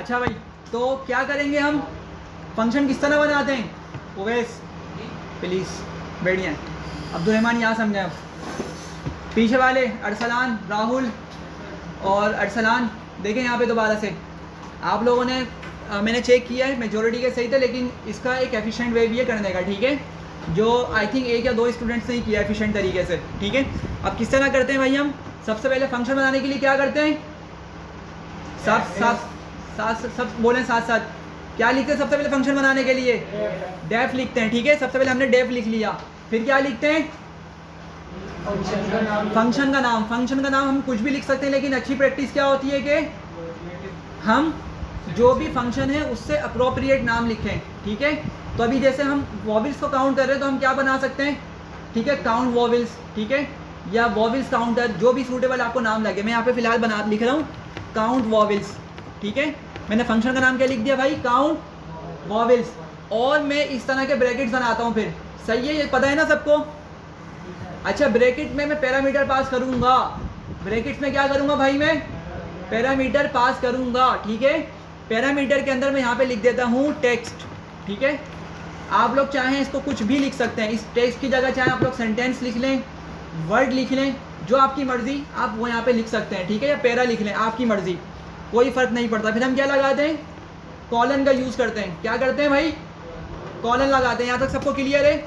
अच्छा भाई, तो क्या करेंगे हम, फंक्शन किस तरह बनाते हैं? उवैस प्लीज़ बैठ जाएँ। अब्दुलरहमान यहाँ समझें। अब पीछे वाले अरसलान, राहुल और अरसलान देखें यहाँ पे दोबारा से। आप लोगों ने मैंने चेक किया है, मेजोरिटी के सही थे, लेकिन इसका एक एफिशिएंट वे भी है करने का, ठीक है, जो आई थिंक 1 या 2 स्टूडेंट्स ने ही किया एफिशिएंट तरीके से, ठीक है। अब किस तरह करते हैं भाई हम? सबसे पहले फंक्शन बनाने के लिए क्या करते हैं? सब बोलें साथ साथ, क्या लिखते हैं सबसे पहले फंक्शन बनाने के लिए? डेफ लिखते हैं, ठीक है। सबसे पहले हमने डेफ लिख लिया, फिर क्या लिखते हैं? फंक्शन का नाम। फंक्शन का नाम हम कुछ भी लिख सकते हैं, लेकिन अच्छी प्रैक्टिस क्या होती है कि हम जो भी फंक्शन है उससे अप्रोप्रिएट नाम लिखें, ठीक है। तो अभी जैसे हम वॉवल्स को काउंट कर रहे हैं तो हम क्या बना सकते हैं, ठीक है, काउंट वॉवल्स, ठीक है, या वॉवल्स काउंटर, जो भी सूटेबल आपको नाम लगे। मैं यहाँ पे फिलहाल लिख रहा हूँ काउंट वॉवल्स, ठीक है। मैंने फंक्शन का नाम क्या लिख दिया भाई? Count vowels. और मैं इस तरह के ब्रैकेट्स बनाता हूँ फिर, सही है, ये पता है ना सबको? अच्छा, ब्रैकेट में मैं पैरामीटर पास करूँगा। ब्रैकेट्स में क्या करूँगा भाई? मैं पैरामीटर पास करूँगा, ठीक है। पैरामीटर के अंदर मैं यहाँ पे लिख देता हूँ टेक्स्ट, ठीक है। आप लोग चाहें इसको कुछ भी लिख सकते हैं, इस टेक्स्ट की जगह चाहे आप लोग सेंटेंस लिख लें, वर्ड लिख लें, जो आपकी मर्ज़ी आप वो यहाँ पे लिख सकते हैं, ठीक है, या पैरा लिख लें, आपकी मर्ज़ी, कोई फ़र्क नहीं पड़ता। फिर हम क्या लगाते हैं? कॉलन का यूज़ करते हैं। क्या करते हैं भाई? कॉलन लगाते हैं। यहाँ तक सबको क्लियर है?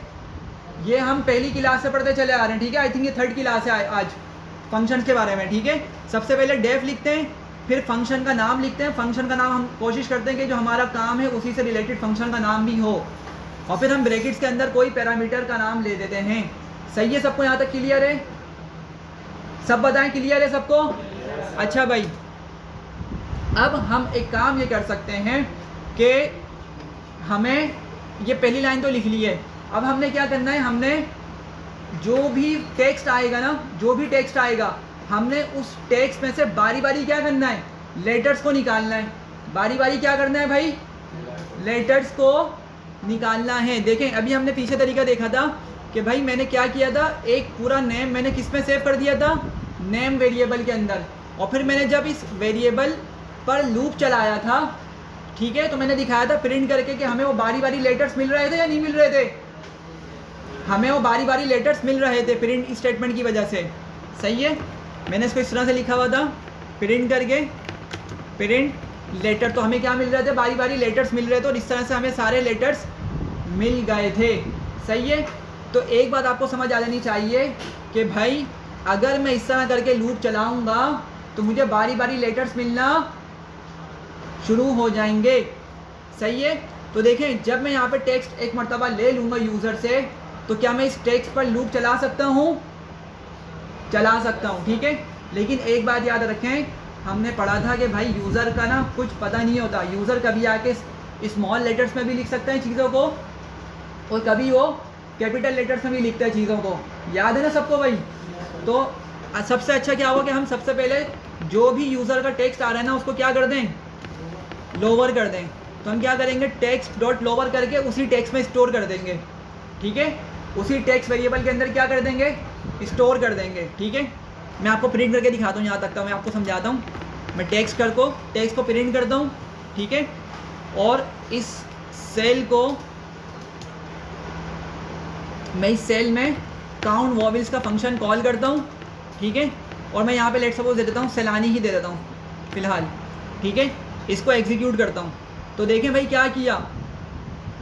ये हम पहली क्लास से पढ़ते चले आ रहे हैं, ठीक है। आई थिंक ये 3rd क्लास है आज फंक्शन के बारे में, ठीक है। सबसे पहले डेफ लिखते हैं, फिर फंक्शन का नाम लिखते हैं। फंक्शन का नाम हम कोशिश करते हैं कि जो हमारा काम है उसी से रिलेटेड फंक्शन का नाम भी हो, और फिर हम ब्रैकेट्स के अंदर कोई पैरामीटर का नाम ले देते हैं। सही है सबको? यहाँ तक क्लियर है? सब बताएं, क्लियर है सबको? अच्छा भाई, अब हम एक काम ये कर सकते हैं कि हमें ये पहली लाइन तो लिख ली है, अब हमने क्या करना है, हमने जो भी टेक्स्ट आएगा ना, जो भी टेक्स्ट आएगा, हमने उस टेक्स्ट में से बारी बारी क्या करना है? लेटर्स को निकालना है। बारी बारी क्या करना है भाई? लेटर्स को निकालना है। देखें, अभी हमने पीछे तरीका देखा था कि भाई मैंने क्या किया था, एक पूरा नेम मैंने किस में सेव कर दिया था? नेम वेरिएबल के अंदर। और फिर मैंने जब इस वेरिएबल पर लूप चलाया था, ठीक है, तो मैंने दिखाया था प्रिंट करके कि हमें वो बारी बारी लेटर्स मिल रहे थे या नहीं मिल रहे थे? हमें वो बारी बारी लेटर्स मिल रहे थे प्रिंट स्टेटमेंट की वजह से। सही है, मैंने इसको इस तरह से लिखा हुआ था, प्रिंट करके प्रिंट लेटर, तो हमें क्या मिल रहे थे? बारी बारी लेटर्स मिल रहे थे, और इस तरह से हमें सारे लेटर्स मिल गए थे। सही है, तो एक बात आपको समझ आ जानी चाहिए कि भाई अगर मैं इस तरह करके लूप चलाऊँगा तो मुझे बारी बारी लेटर्स मिलना शुरू हो जाएंगे। सही है, तो देखें, जब मैं यहाँ पे टेक्स्ट एक मरतबा ले लूँगा यूज़र से, तो क्या मैं इस टेक्स्ट पर लूप चला सकता हूँ? चला सकता हूँ, ठीक है। लेकिन एक बात याद रखें, हमने पढ़ा था कि भाई यूज़र का ना कुछ पता नहीं होता। यूज़र कभी आके स्मॉल लेटर्स में भी लिख सकते हैं चीज़ों को, और कभी वो कैपिटल लेटर्स में भी लिखते हैं चीज़ों को। याद है ना सबको भाई? तो सबसे अच्छा क्या होगा कि हम सबसे पहले जो भी यूज़र का टेक्स्ट आ रहा है ना, उसको क्या कर दें? लोअर कर दें। तो हम क्या करेंगे? टेक्स्ट डॉट लोअर करके उसी टेक्स्ट में स्टोर कर देंगे, ठीक है। उसी टेक्स्ट वेरिएबल के अंदर क्या कर देंगे? स्टोर कर देंगे, ठीक है। मैं आपको प्रिंट करके दिखाता हूँ, यहाँ तक मैं आपको समझाता हूँ। मैं टेक्स्ट को प्रिंट करता हूँ, ठीक है, और इस सेल को मैं इस सेल में काउंट वॉवल्स का फंक्शन कॉल करता हूँ, ठीक है। और मैं यहाँ पे लेट सपोज दे देता हूँ सैलानी ही दे देता हूँ फ़िलहाल, ठीक है। इसको एग्जीक्यूट करता हूँ, तो देखें भाई क्या किया,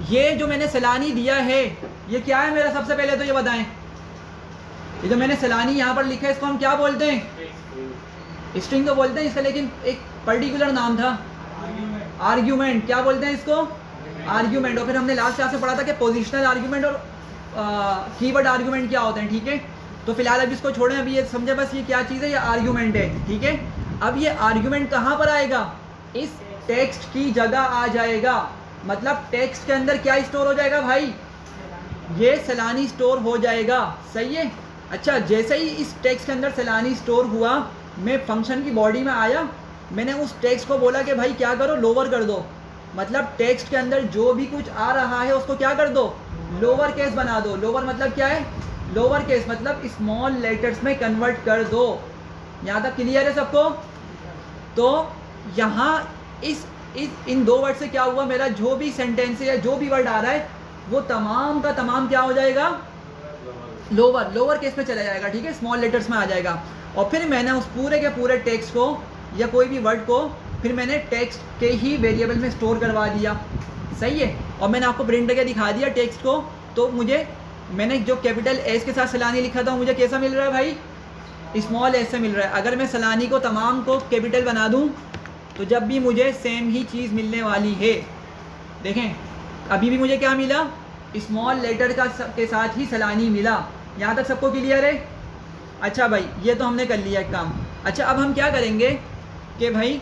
ये जो मैंने सैलानी दिया है ये क्या है मेरा? सबसे पहले तो ये बताएं, ये जो मैंने सैलानी यहाँ पर लिखा है इसको हम क्या बोलते हैं? स्ट्रिंग तो बोलते हैं इसका, लेकिन एक पर्टिकुलर नाम था, आर्ग्यूमेंट। क्या बोलते हैं इसको? आर्ग्यूमेंट। और फिर हमने लास्ट क्लास में पढ़ा था कि पोजिशनल आर्ग्यूमेंट और कीवर्ड आर्ग्यूमेंट क्या होते हैं, ठीक है। तो फिलहाल अभी इसको छोड़ें, अभी ये समझे बस ये क्या चीज़ है, ये आर्ग्यूमेंट है, ठीक है। अब ये आर्ग्यूमेंट कहाँ पर आएगा? इस टेक्स्ट की जगह आ जाएगा। मतलब टेक्स्ट के अंदर क्या स्टोर हो जाएगा भाई? ये सैलानी स्टोर हो जाएगा। सही है। अच्छा, जैसे ही इस टेक्स्ट के अंदर सैलानी स्टोर हुआ, मैं फंक्शन की बॉडी में आया, मैंने उस टेक्स्ट को बोला कि भाई क्या करो? लोअर कर दो। मतलब टेक्स्ट के अंदर जो भी कुछ आ रहा है उसको क्या कर दो? लोअर केस बना दो। लोअर मतलब क्या है? लोअर केस मतलब स्मॉल लेटर्स में कन्वर्ट कर दो। यहाँ तक क्लियर है सबको? तो यहाँ इस इन दो वर्ड से क्या हुआ, मेरा जो भी सेंटेंस है या जो भी वर्ड आ रहा है वो तमाम का तमाम क्या हो जाएगा, लोअर केस में चला जाएगा, ठीक है, स्मॉल लेटर्स में आ जाएगा। और फिर मैंने उस पूरे के पूरे टेक्स्ट को या कोई भी वर्ड को फिर मैंने टेक्स्ट के ही वेरिएबल में स्टोर करवा दिया, सही है। और मैंने आपको प्रिंट करके दिखा दिया टेक्स्ट को, तो मुझे मैंने जो कैपिटल एस के साथ सलानी लिखा था मुझे कैसा मिल रहा है भाई, स्मॉल एस से मिल रहा है। अगर मैं सलानी को तमाम को कैपिटल बना दूं तो जब भी मुझे सेम ही चीज़ मिलने वाली है। देखें अभी भी मुझे क्या मिला, स्मॉल लेटर का के साथ ही सलानी मिला। यहाँ तक सबको क्लियर है? अच्छा भाई ये तो हमने कर लिया एक काम। अच्छा अब हम क्या करेंगे कि भाई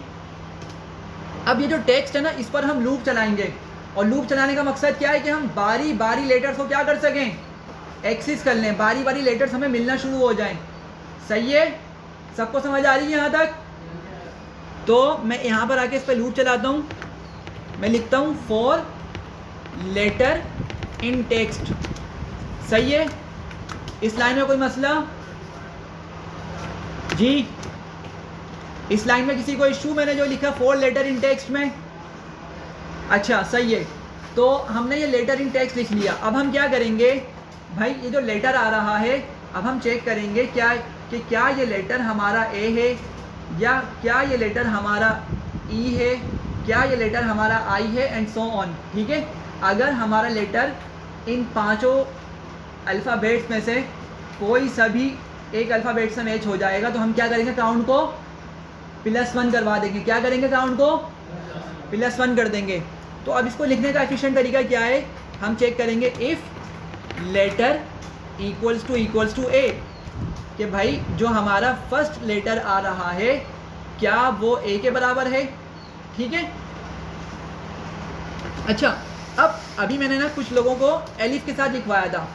अब ये जो टेक्स्ट है ना इस पर हम लूप चलाएंगे, और लूप चलाने का मकसद क्या है कि हम बारी बारी लेटर्स को क्या कर सकें, एक्सेस कर लें, बारी बारी लेटर्स हमें मिलना शुरू हो जाएं। सही है, सबको समझ आ रही है यहाँ तक? तो मैं यहाँ पर आके इस पर लूप चलाता हूँ, मैं लिखता हूँ फॉर लेटर इन टेक्स्ट। सही है, इस लाइन में कोई मसला जी? इस लाइन में किसी को इशू, मैंने जो लिखा फॉर लेटर इन टेक्स्ट में? अच्छा सही है, तो हमने ये लेटर इन टेक्स्ट लिख लिया। अब हम क्या करेंगे भाई, ये जो लेटर आ रहा है अब हम चेक करेंगे क्या ये लेटर हमारा ए है, या क्या ये लेटर हमारा ई है, क्या ये लेटर हमारा आई है, एंड सो ऑन, ठीक है। अगर हमारा लेटर इन पांचों अल्फ़ाबेट्स में से कोई सभी एक अल्फ़ाबेट से मैच हो जाएगा तो हम क्या करेंगे, काउंट को +1 करवा देंगे। क्या करेंगे, काउंट को +1 कर देंगे। तो अब इसको लिखने का एफिशिएंट तरीका क्या है, हम चेक करेंगे इफ़ लेटर इक्वल्स टू ए, कि भाई जो हमारा फर्स्ट लेटर आ रहा है क्या वो ए के बराबर है, ठीक है। अच्छा अब अभी मैंने ना कुछ लोगों को एलिफ के साथ लिखवाया था,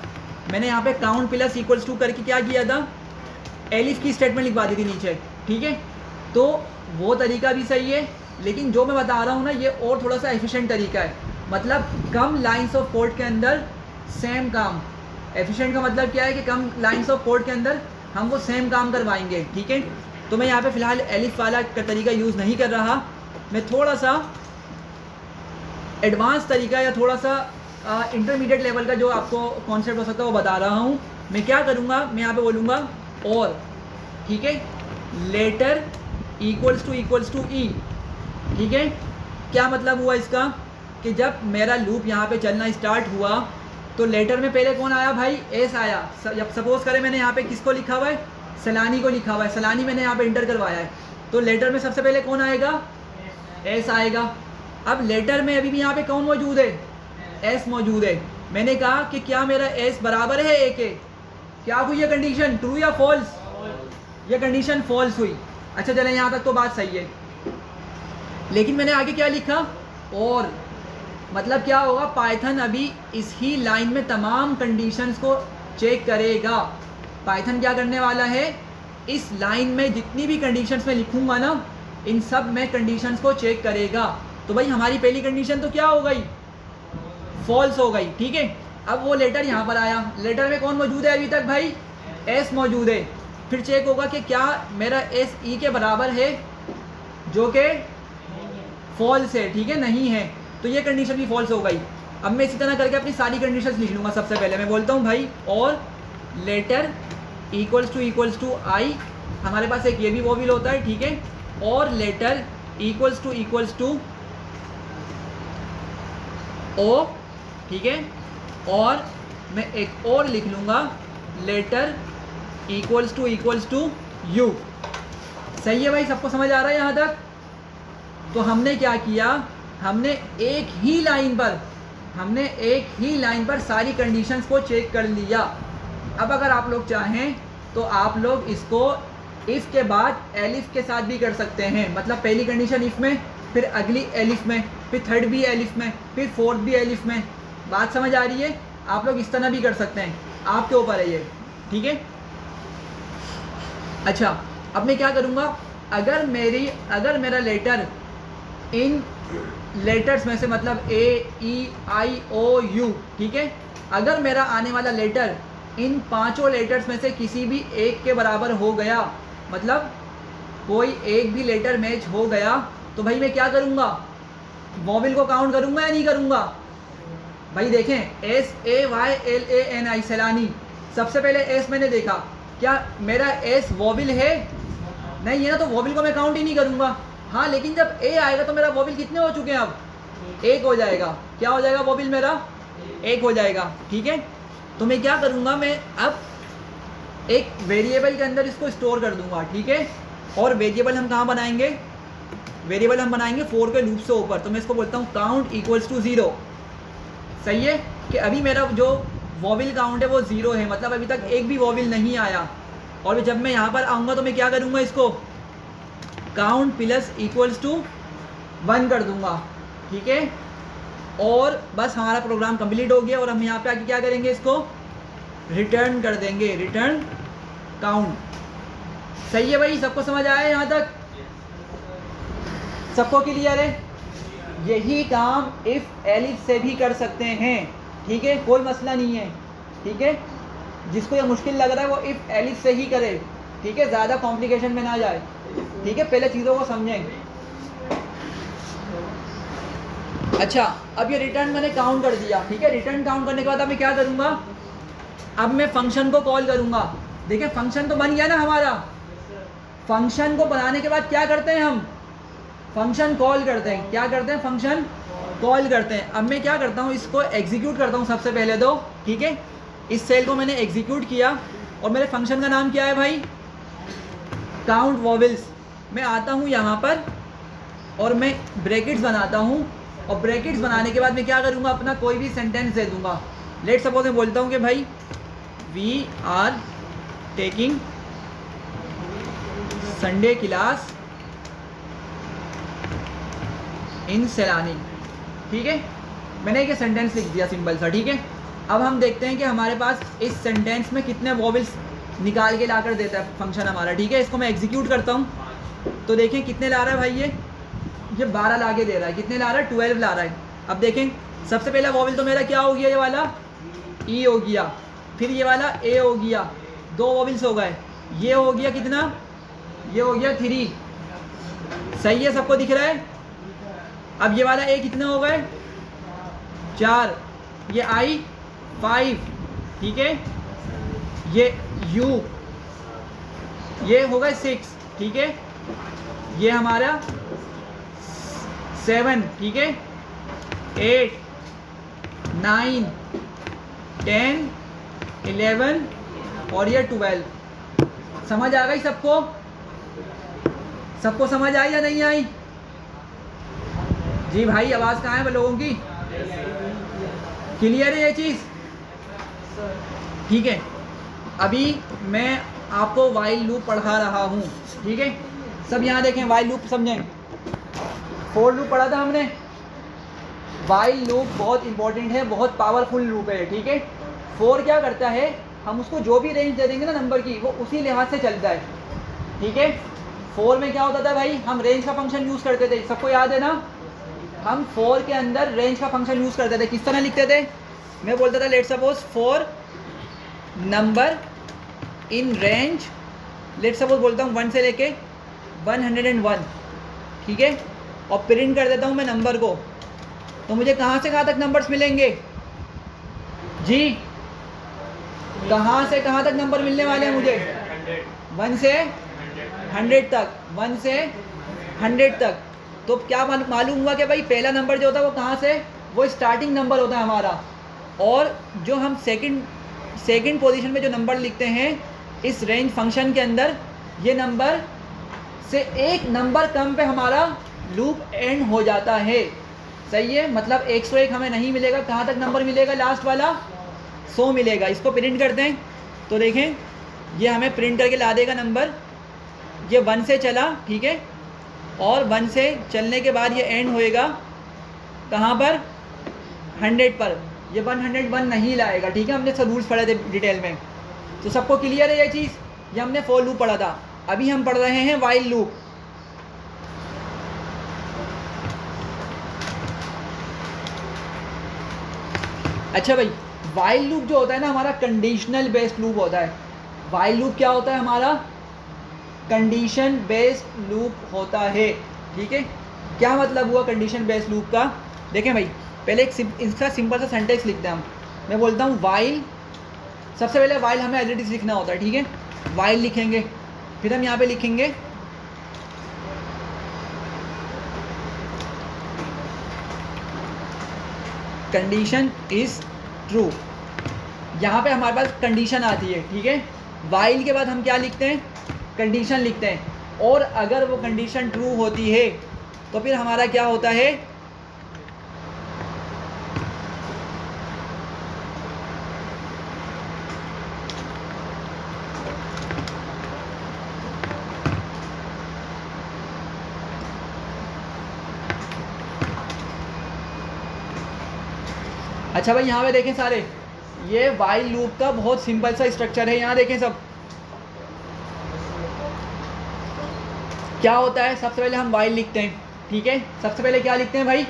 मैंने यहाँ पे काउंट प्लस इक्वल्स टू करके क्या किया था, एलिफ की स्टेटमेंट लिखवा दी थी नीचे, ठीक है। तो वो तरीका भी सही है, लेकिन जो मैं बता रहा हूँ ना ये और थोड़ा सा एफिशिएंट तरीका है, मतलब कम लाइंस ऑफ कोड के अंदर सेम काम। एफिशिएंट का मतलब क्या है कि कम लाइंस ऑफ कोड के अंदर हम वो सेम काम करवाएंगे, ठीक है। तो मैं यहाँ पे फ़िलहाल एलिफ वाला का तरीका यूज़ नहीं कर रहा, मैं थोड़ा सा एडवांस तरीका या थोड़ा सा इंटरमीडिएट लेवल का जो आपको कॉन्सेप्ट हो सकता है वो बता रहा हूँ। मैं क्या करूँगा, मैं यहाँ पे बोलूँगा और, ठीक है, लेटर इक्वल्स टू ई, ठीक है। क्या मतलब हुआ इसका कि जब मेरा लूप यहाँ पे चलना स्टार्ट हुआ तो लेटर में पहले कौन आया भाई, एस आया। जब सपोज़ करें मैंने यहाँ पे किसको लिखा हुआ है, सलानी को लिखा हुआ है, सलानी मैंने यहाँ पे इंटर करवाया है, तो लेटर में सबसे पहले कौन आएगा, एस आएगा। अब लेटर में अभी भी यहाँ पे कौन मौजूद है, एस मौजूद है। मैंने कहा कि क्या मेरा एस बराबर है ए के, क्या हुई है कंडीशन, ट्रू या फॉल्स, ये कंडीशन फॉल्स हुई। अच्छा चलें यहाँ तक तो बात सही है, लेकिन मैंने आगे क्या लिखा, और मतलब क्या होगा, पाइथन अभी इस ही लाइन में तमाम कंडीशंस को चेक करेगा। पाइथन क्या करने वाला है, इस लाइन में जितनी भी कंडीशंस मैं लिखूंगा ना इन सब में कंडीशंस को चेक करेगा। तो भाई हमारी पहली कंडीशन तो क्या हो गई, फॉल्स हो गई, ठीक है। अब वो लेटर यहाँ पर आया, लेटर में कौन मौजूद है अभी तक भाई, एस मौजूद है। फिर चेक होगा कि क्या मेरा एस ई के बराबर है, जो कि फॉल्स है, ठीक है, नहीं है, तो ये कंडीशन भी फॉल्स हो गई। अब मैं इसी तरह करके अपनी सारी कंडीशंस लिख लूँगा। सबसे पहले मैं बोलता हूँ भाई और लेटर इक्वल्स टू आई, हमारे पास एक ये भी वोवेल होता है, ठीक है, और लेटर इक्वल्स टू ओ, ठीक है, और मैं एक और लिख लूँगा लेटर इक्वल्स टू यू। सही है भाई, सबको समझ आ रहा है यहाँ तक? तो हमने क्या किया, हमने एक ही लाइन पर सारी कंडीशंस को चेक कर लिया। अब अगर आप लोग चाहें तो आप लोग इसको इफ़ के बाद एलिफ के साथ भी कर सकते हैं, मतलब पहली कंडीशन इफ़ में, फिर अगली एलिफ में, फिर थर्ड भी एलिफ में, फिर फोर्थ भी एलिफ में। बात समझ आ रही है? आप लोग इस तरह भी कर सकते हैं, आपके ऊपर है ये, ठीक है। अच्छा अब मैं क्या करूँगा, अगर मेरा लेटर इन लेटर्स में से, मतलब ए ई आई ओ यू, ठीक है, अगर मेरा आने वाला लेटर इन पांचों लेटर्स में से किसी भी एक के बराबर हो गया, मतलब कोई एक भी लेटर मैच हो गया, तो भाई मैं क्या करूँगा, वॉविल को काउंट करूंगा या नहीं करूंगा? भाई देखें, SAYLANI सैलानी, सबसे पहले एस मैंने देखा, क्या मेरा एस वॉविल है? नहीं है ना, तो वॉविल को मैं काउंट ही नहीं करूंगा। हाँ, लेकिन जब ए आएगा तो मेरा वॉविल कितने हो चुके हैं? अब एक हो जाएगा। क्या हो जाएगा? वॉविल मेरा एक हो जाएगा। ठीक है, तो मैं क्या करूँगा, मैं अब एक वेरिएबल के अंदर इसको स्टोर कर दूंगा। ठीक है, और वेरिएबल हम कहाँ बनाएंगे? वेरिएबल हम बनाएंगे फोर के लूप से ऊपर। तो मैं इसको बोलता हूँ काउंट इक्वल्स टू 0। सही है कि अभी मेरा जो वॉविल काउंट है वो 0 है, मतलब अभी तक एक भी वॉविल नहीं आया। और जब मैं यहाँ पर आऊँगा तो मैं क्या करूँगा, इसको काउंट प्लस इक्वल्स टू 1 कर दूँगा। ठीक है, और बस हमारा प्रोग्राम कंप्लीट हो गया। और हम यहाँ पे आके क्या करेंगे, इसको रिटर्न कर देंगे, रिटर्न काउंट। सही है भाई, सबको समझ आया यहाँ तक? सबको क्लियर है? यही काम इफ एलिफ से भी कर सकते हैं। ठीक है, कोई मसला नहीं है। ठीक है, जिसको ये मुश्किल लग रहा है वो इफ एलिफ से ही करे। ठीक है, ज़्यादा कॉम्प्लिकेशन में ना जाए। ठीक है, पहले चीज़ों को समझें। अच्छा, अब ये रिटर्न मैंने काउंट कर दिया। ठीक है, रिटर्न काउंट करने के बाद अब मैं क्या करूँगा, अब मैं फंक्शन को कॉल करूँगा। देखिए, फंक्शन तो बन गया ना हमारा। फंक्शन को बनाने के बाद क्या करते हैं हम? फंक्शन कॉल करते हैं। क्या करते हैं? फंक्शन कॉल करते हैं। अब मैं क्या करता हूँ, इसको एग्जीक्यूट करता हूँ सबसे पहले तो। ठीक है, इस सेल को मैंने एग्जीक्यूट किया और मेरे फंक्शन का नाम क्या है भाई? काउंट वॉविल्स। मैं आता हूँ यहाँ पर और मैं ब्रैकेट्स बनाता हूँ, और ब्रैकेट्स बनाने के बाद मैं क्या करूँगा, अपना कोई भी सेंटेंस दे दूँगा। लेट सपोज मैं बोलता हूँ कि भाई we are taking Sunday class in सैलानी। ठीक है, मैंने एक सेंटेंस लिख दिया सिंपल सा। ठीक है, अब हम देखते हैं कि हमारे पास इस सेंटेंस में कितने वॉवेल्स निकाल के लाकर देता है फंक्शन हमारा। ठीक है, इसको मैं एग्जीक्यूट करता हूँ तो देखें कितने ला रहा है भाई, ये 12 ला के दे रहा है। कितने ला रहा है? 12 ला रहा है। अब देखें, सबसे पहला वॉवेल तो मेरा क्या हो गया, ये वाला ई हो गया, फिर ये वाला ए हो गया, 2 वॉवेल्स हो गए। ये हो गया कितना? ये हो गया 3। सही है, सबको दिख रहा है? अब ये वाला ए कितने हो गए? 4। ये आई 5। ठीक है, ये यू ये हो गए 6। ठीक है, ये हमारा 7। ठीक है, 8 9 10 11 और ये 12। समझ आ गई सबको? सबको समझ आई या नहीं आई? जी भाई, आवाज़ कहाँ है लोगों की? क्लियर है ये चीज़? ठीक है, अभी मैं आपको वाइल लूप पढ़ा रहा हूँ। ठीक है, सब यहाँ देखें, वाइल लूप समझें। फोर लूप पढ़ा था हमने। वाइल लूप बहुत इंपॉर्टेंट है, बहुत पावरफुल लूप है। ठीक है, फोर क्या करता है, हम उसको जो भी रेंज दे देंगे ना नंबर की, वो उसी लिहाज से चलता है। ठीक है, फोर में क्या होता था भाई, हम रेंज का फंक्शन यूज़ करते थे। सबको याद है ना? हम फोर के अंदर रेंज का फंक्शन यूज़ करते थे। किस तरह लिखते थे? मैं बोलता था let suppose four number in range, let suppose बोलता हूँ 1 से लेके 101। ठीक है, और प्रिंट कर देता हूँ मैं नंबर को, तो मुझे कहाँ से कहाँ तक नंबर्स मिलेंगे जी? कहाँ से कहाँ तक नंबर मिलने वाले हैं मुझे? 1 से 100 तक। 1 से 100 तक। तो क्या मालूम हुआ कि भाई पहला नंबर जो होता है वो कहाँ से, वो स्टार्टिंग नंबर होता है हमारा। और जो हम सेकंड पोजीशन में जो नंबर लिखते हैं इस रेंज फंक्शन के अंदर, ये नंबर से एक नंबर कम पे हमारा लूप एंड हो जाता है। सही है, मतलब 101 हमें नहीं मिलेगा। कहाँ तक नंबर मिलेगा? लास्ट वाला 100 मिलेगा। इसको प्रिंट करते हैं तो देखें, ये हमें प्रिंट करके ला देगा नंबर। ये 1 से चला, ठीक है, और 1 से चलने के बाद ये एंड होएगा कहाँ पर? 100 पर। ये 101 नहीं लाएगा। ठीक है, हमने सब रूल्स पढ़े थे डिटेल में, तो सबको क्लियर है ये चीज़? ये हमने फॉर लूप पढ़ा था। अभी हम पढ़ रहे हैं वाइल लूप। अच्छा भाई, वाइल लूप जो होता है ना हमारा कंडीशनल बेस्ड लूप होता है। वाइल लूप क्या होता है हमारा? कंडीशन बेस्ड लूप होता है। ठीक है, क्या मतलब हुआ कंडीशन बेस्ड लूप का? देखें भाई, पहले इसका सिंपल सा सेंटेंस लिखते हैं हम। मैं बोलता हूँ वाइल, सबसे पहले वाइल हमें एज इट इज लिखना होता है, ठीक है। वाइल लिखेंगे, फिर हम यहाँ पे लिखेंगे कंडीशन इज ट्रू। यहाँ पे हमारे पास कंडीशन आती है, ठीक है। वाइल के बाद हम क्या लिखते हैं? कंडीशन लिखते हैं। और अगर वो कंडीशन ट्रू होती है तो फिर हमारा क्या होता है? अच्छा भाई, यहाँ पे देखें सारे, ये वाइल लूप का बहुत सिंपल सा स्ट्रक्चर है। यहाँ देखें सब क्या होता है। सबसे पहले हम वाइल लिखते हैं, ठीक है। सबसे पहले क्या लिखते हैं भाई?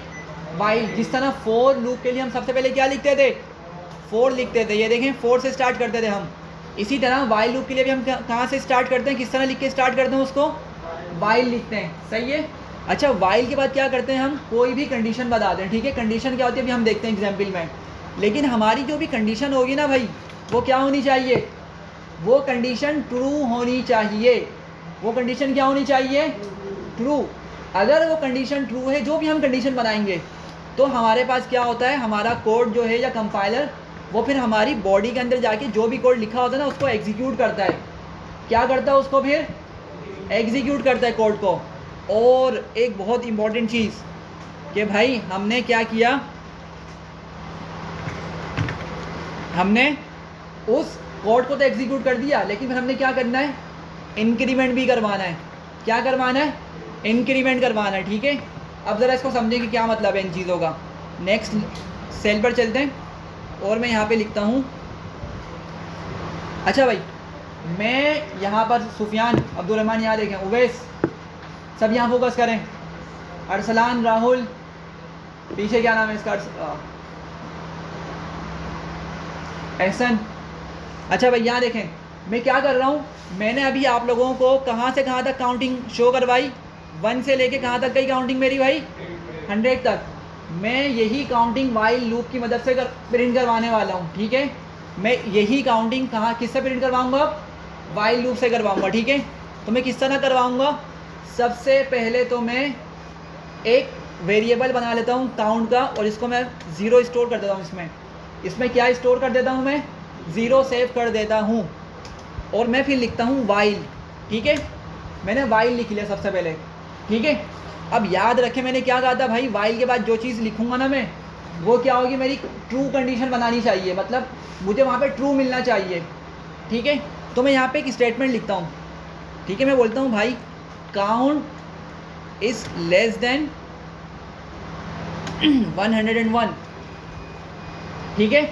वाइल। जिस तरह फॉर लूप के लिए हम सबसे पहले क्या लिखते थे? फॉर लिखते थे। ये देखें, फॉर से स्टार्ट करते थे हम। इसी तरह वाइल लूप के लिए भी हम कहाँ से स्टार्ट करते हैं? किस तरह लिख के स्टार्ट करते हैं उसको? वाइल लिखते हैं, सही है। अच्छा, वाइल के बाद क्या करते हैं हम? कोई भी कंडीशन बताते हैं, ठीक है। कंडीशन क्या होती है अभी हम देखते हैं एग्जाम्पल में। लेकिन हमारी जो भी कंडीशन होगी ना भाई, वो क्या होनी चाहिए? वो कंडीशन ट्रू होनी चाहिए। वो कंडीशन क्या होनी चाहिए? ट्रू। अगर वो कंडीशन ट्रू है, जो भी हम कंडीशन बनाएंगे, तो हमारे पास क्या होता है? हमारा कोड जो है या कंपाइलर, वो फिर हमारी बॉडी के अंदर जाके जो भी कोड लिखा होता है ना, उसको एग्जीक्यूट करता है। क्या करता है? उसको फिर एग्जीक्यूट करता है कोड को। और एक बहुत इंपॉर्टेंट चीज़ कि भाई हमने क्या किया, हमने उस कोड को तो एग्जीक्यूट कर दिया, लेकिन फिर हमने क्या करना है? इंक्रीमेंट भी करवाना है। क्या करवाना है? इंक्रीमेंट करवाना है, ठीक है। अब ज़रा इसको समझें कि क्या मतलब है इन चीज़ों का। नेक्स्ट सेल पर चलते हैं और मैं यहाँ पे लिखता हूँ। अच्छा भाई, मैं यहाँ पर सुफियान, अब्दुल रहमान, यहाँ देखें, उवैस, सब यहाँ फोकस करें। अरसलान, राहुल, पीछे क्या नाम है इसका? एहसन। अच्छा भाई, यहाँ देखें, मैं क्या कर रहा हूँ? मैंने अभी आप लोगों को कहाँ से कहाँ तक काउंटिंग शो करवाई? 1 से लेके कहाँ तक गई काउंटिंग मेरी भाई? 100 तक। मैं यही काउंटिंग वाइल लूप की मदद से प्रिंट करवाने वाला हूँ, ठीक है। मैं यही काउंटिंग कहाँ, किससे प्रिंट करवाऊँगा? वाइल लूप से करवाऊँगा, ठीक है। तो मैं किस तरह करवाऊँगा? सबसे पहले तो मैं एक वेरिएबल बना लेता हूँ काउंट का, और इसको मैं 0 स्टोर कर देता हूँ। इसमें क्या स्टोर कर देता हूँ मैं? 0 सेव कर देता हूँ। और मैं फिर लिखता हूँ वाइल, ठीक है। मैंने वाइल लिख लिया सबसे पहले, ठीक है। अब याद रखें मैंने क्या कहा था भाई? वाइल के बाद जो चीज़ लिखूँगा ना मैं, वो क्या होगी? मेरी ट्रू कंडीशन बनानी चाहिए, मतलब मुझे वहाँ पे ट्रू मिलना चाहिए, ठीक है। तो मैं यहाँ पे एक स्टेटमेंट लिखता हूँ, ठीक है। मैं बोलता हूँ भाई काउंट इज़ लेस देन 101, ठीक है।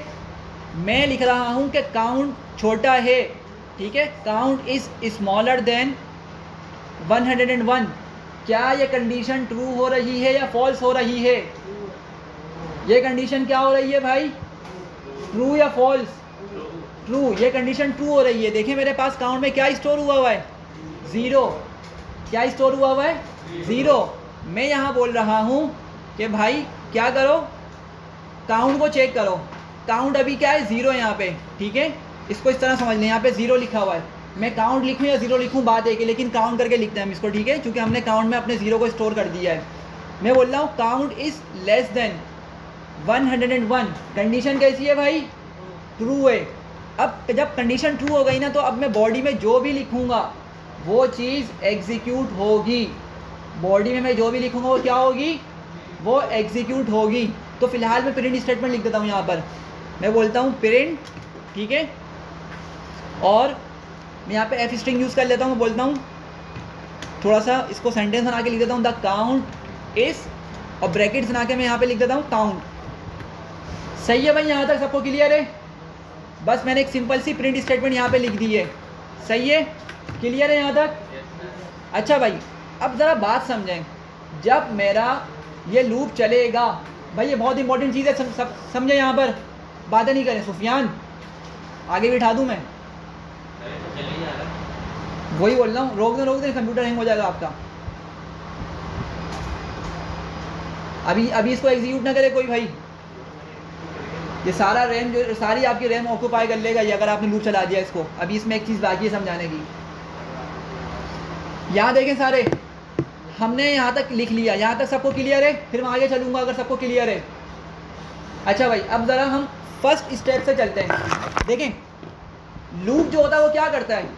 मैं लिख रहा हूँ कि काउंट छोटा है, ठीक है। Count is smaller than 101। क्या ये कंडीशन ट्रू हो रही है या फॉल्स हो रही है? ये कंडीशन क्या हो रही है भाई? ट्रू या फॉल्स? ट्रू। ये कंडीशन ट्रू हो रही है। देखें मेरे पास काउंट में क्या स्टोर हुआ है? 0। क्या स्टोर हुआ है? 0। मैं यहाँ बोल रहा हूँ कि भाई क्या करो? काउंट को चेक करो। काउंट अभी क्या है? 0 यहाँ पे, ठीक है। इसको इस तरह समझ लें, यहाँ पे 0 लिखा हुआ है। मैं काउंट लिखूँ या 0 लिखूँ बात एक है, लेकिन काउंट करके लिखते हैं हम इसको, ठीक है, क्योंकि हमने काउंट में अपने 0 को स्टोर कर दिया है। मैं बोल रहा हूँ count is less than 101। Condition कैसी है भाई? ट्रू है। अब जब कंडीशन ट्रू हो गई ना, तो अब मैं बॉडी में जो भी लिखूँगा वो चीज़ एग्जीक्यूट होगी। बॉडी में मैं जो भी लिखूँगा वो क्या होगी? वो एग्जीक्यूट होगी। तो फिलहाल मैं प्रिंट स्टेटमेंट लिख देता हूँ यहाँ पर। मैं बोलता हूँ प्रिंट, ठीक है, और मैं यहाँ पे एफ स्ट्रिंग यूज़ कर लेता हूँ। मैं बोलता हूँ, थोड़ा सा इसको सेंटेंस बना के लिख देता हूँ, द काउंट इज़, और ब्रैकेट्स बना के मैं यहाँ पे लिख देता हूँ काउंट। सही है भाई? यहाँ तक सबको क्लियर है? बस मैंने एक सिंपल सी प्रिंट स्टेटमेंट यहाँ पे लिख दी है। सही है? क्लियर है यहाँ तक? अच्छा भाई, अब ज़रा बात समझें। जब मेरा ये लूप चलेगा भाई, ये बहुत इंपॉर्टेंट चीज़ है, सब समझे? यहाँ पर बातें नहीं करें। सुफियान, आगे बिठा दूँ मैं? वही बोल रहा हूँ, रोक दे कंप्यूटर हैंग हो जाएगा आपका। अभी अभी इसको एग्जीक्यूट ना करे कोई भाई, ये सारा रैम जो सारी आपकी रैम ऑक्यूपाई कर लेगा ये अगर आपने लूप चला दिया इसको। अभी इसमें एक चीज़ बाकी है समझाने की। यहाँ देखें सारे, हमने यहाँ तक लिख लिया, यहाँ तक सबको क्लियर है, फिर मैं आगे चलूँगा अगर सबको क्लियर है। अच्छा भाई, अब ज़रा हम फर्स्ट स्टेप से चलते हैं। देखें लूप जो होता है वो क्या करता है,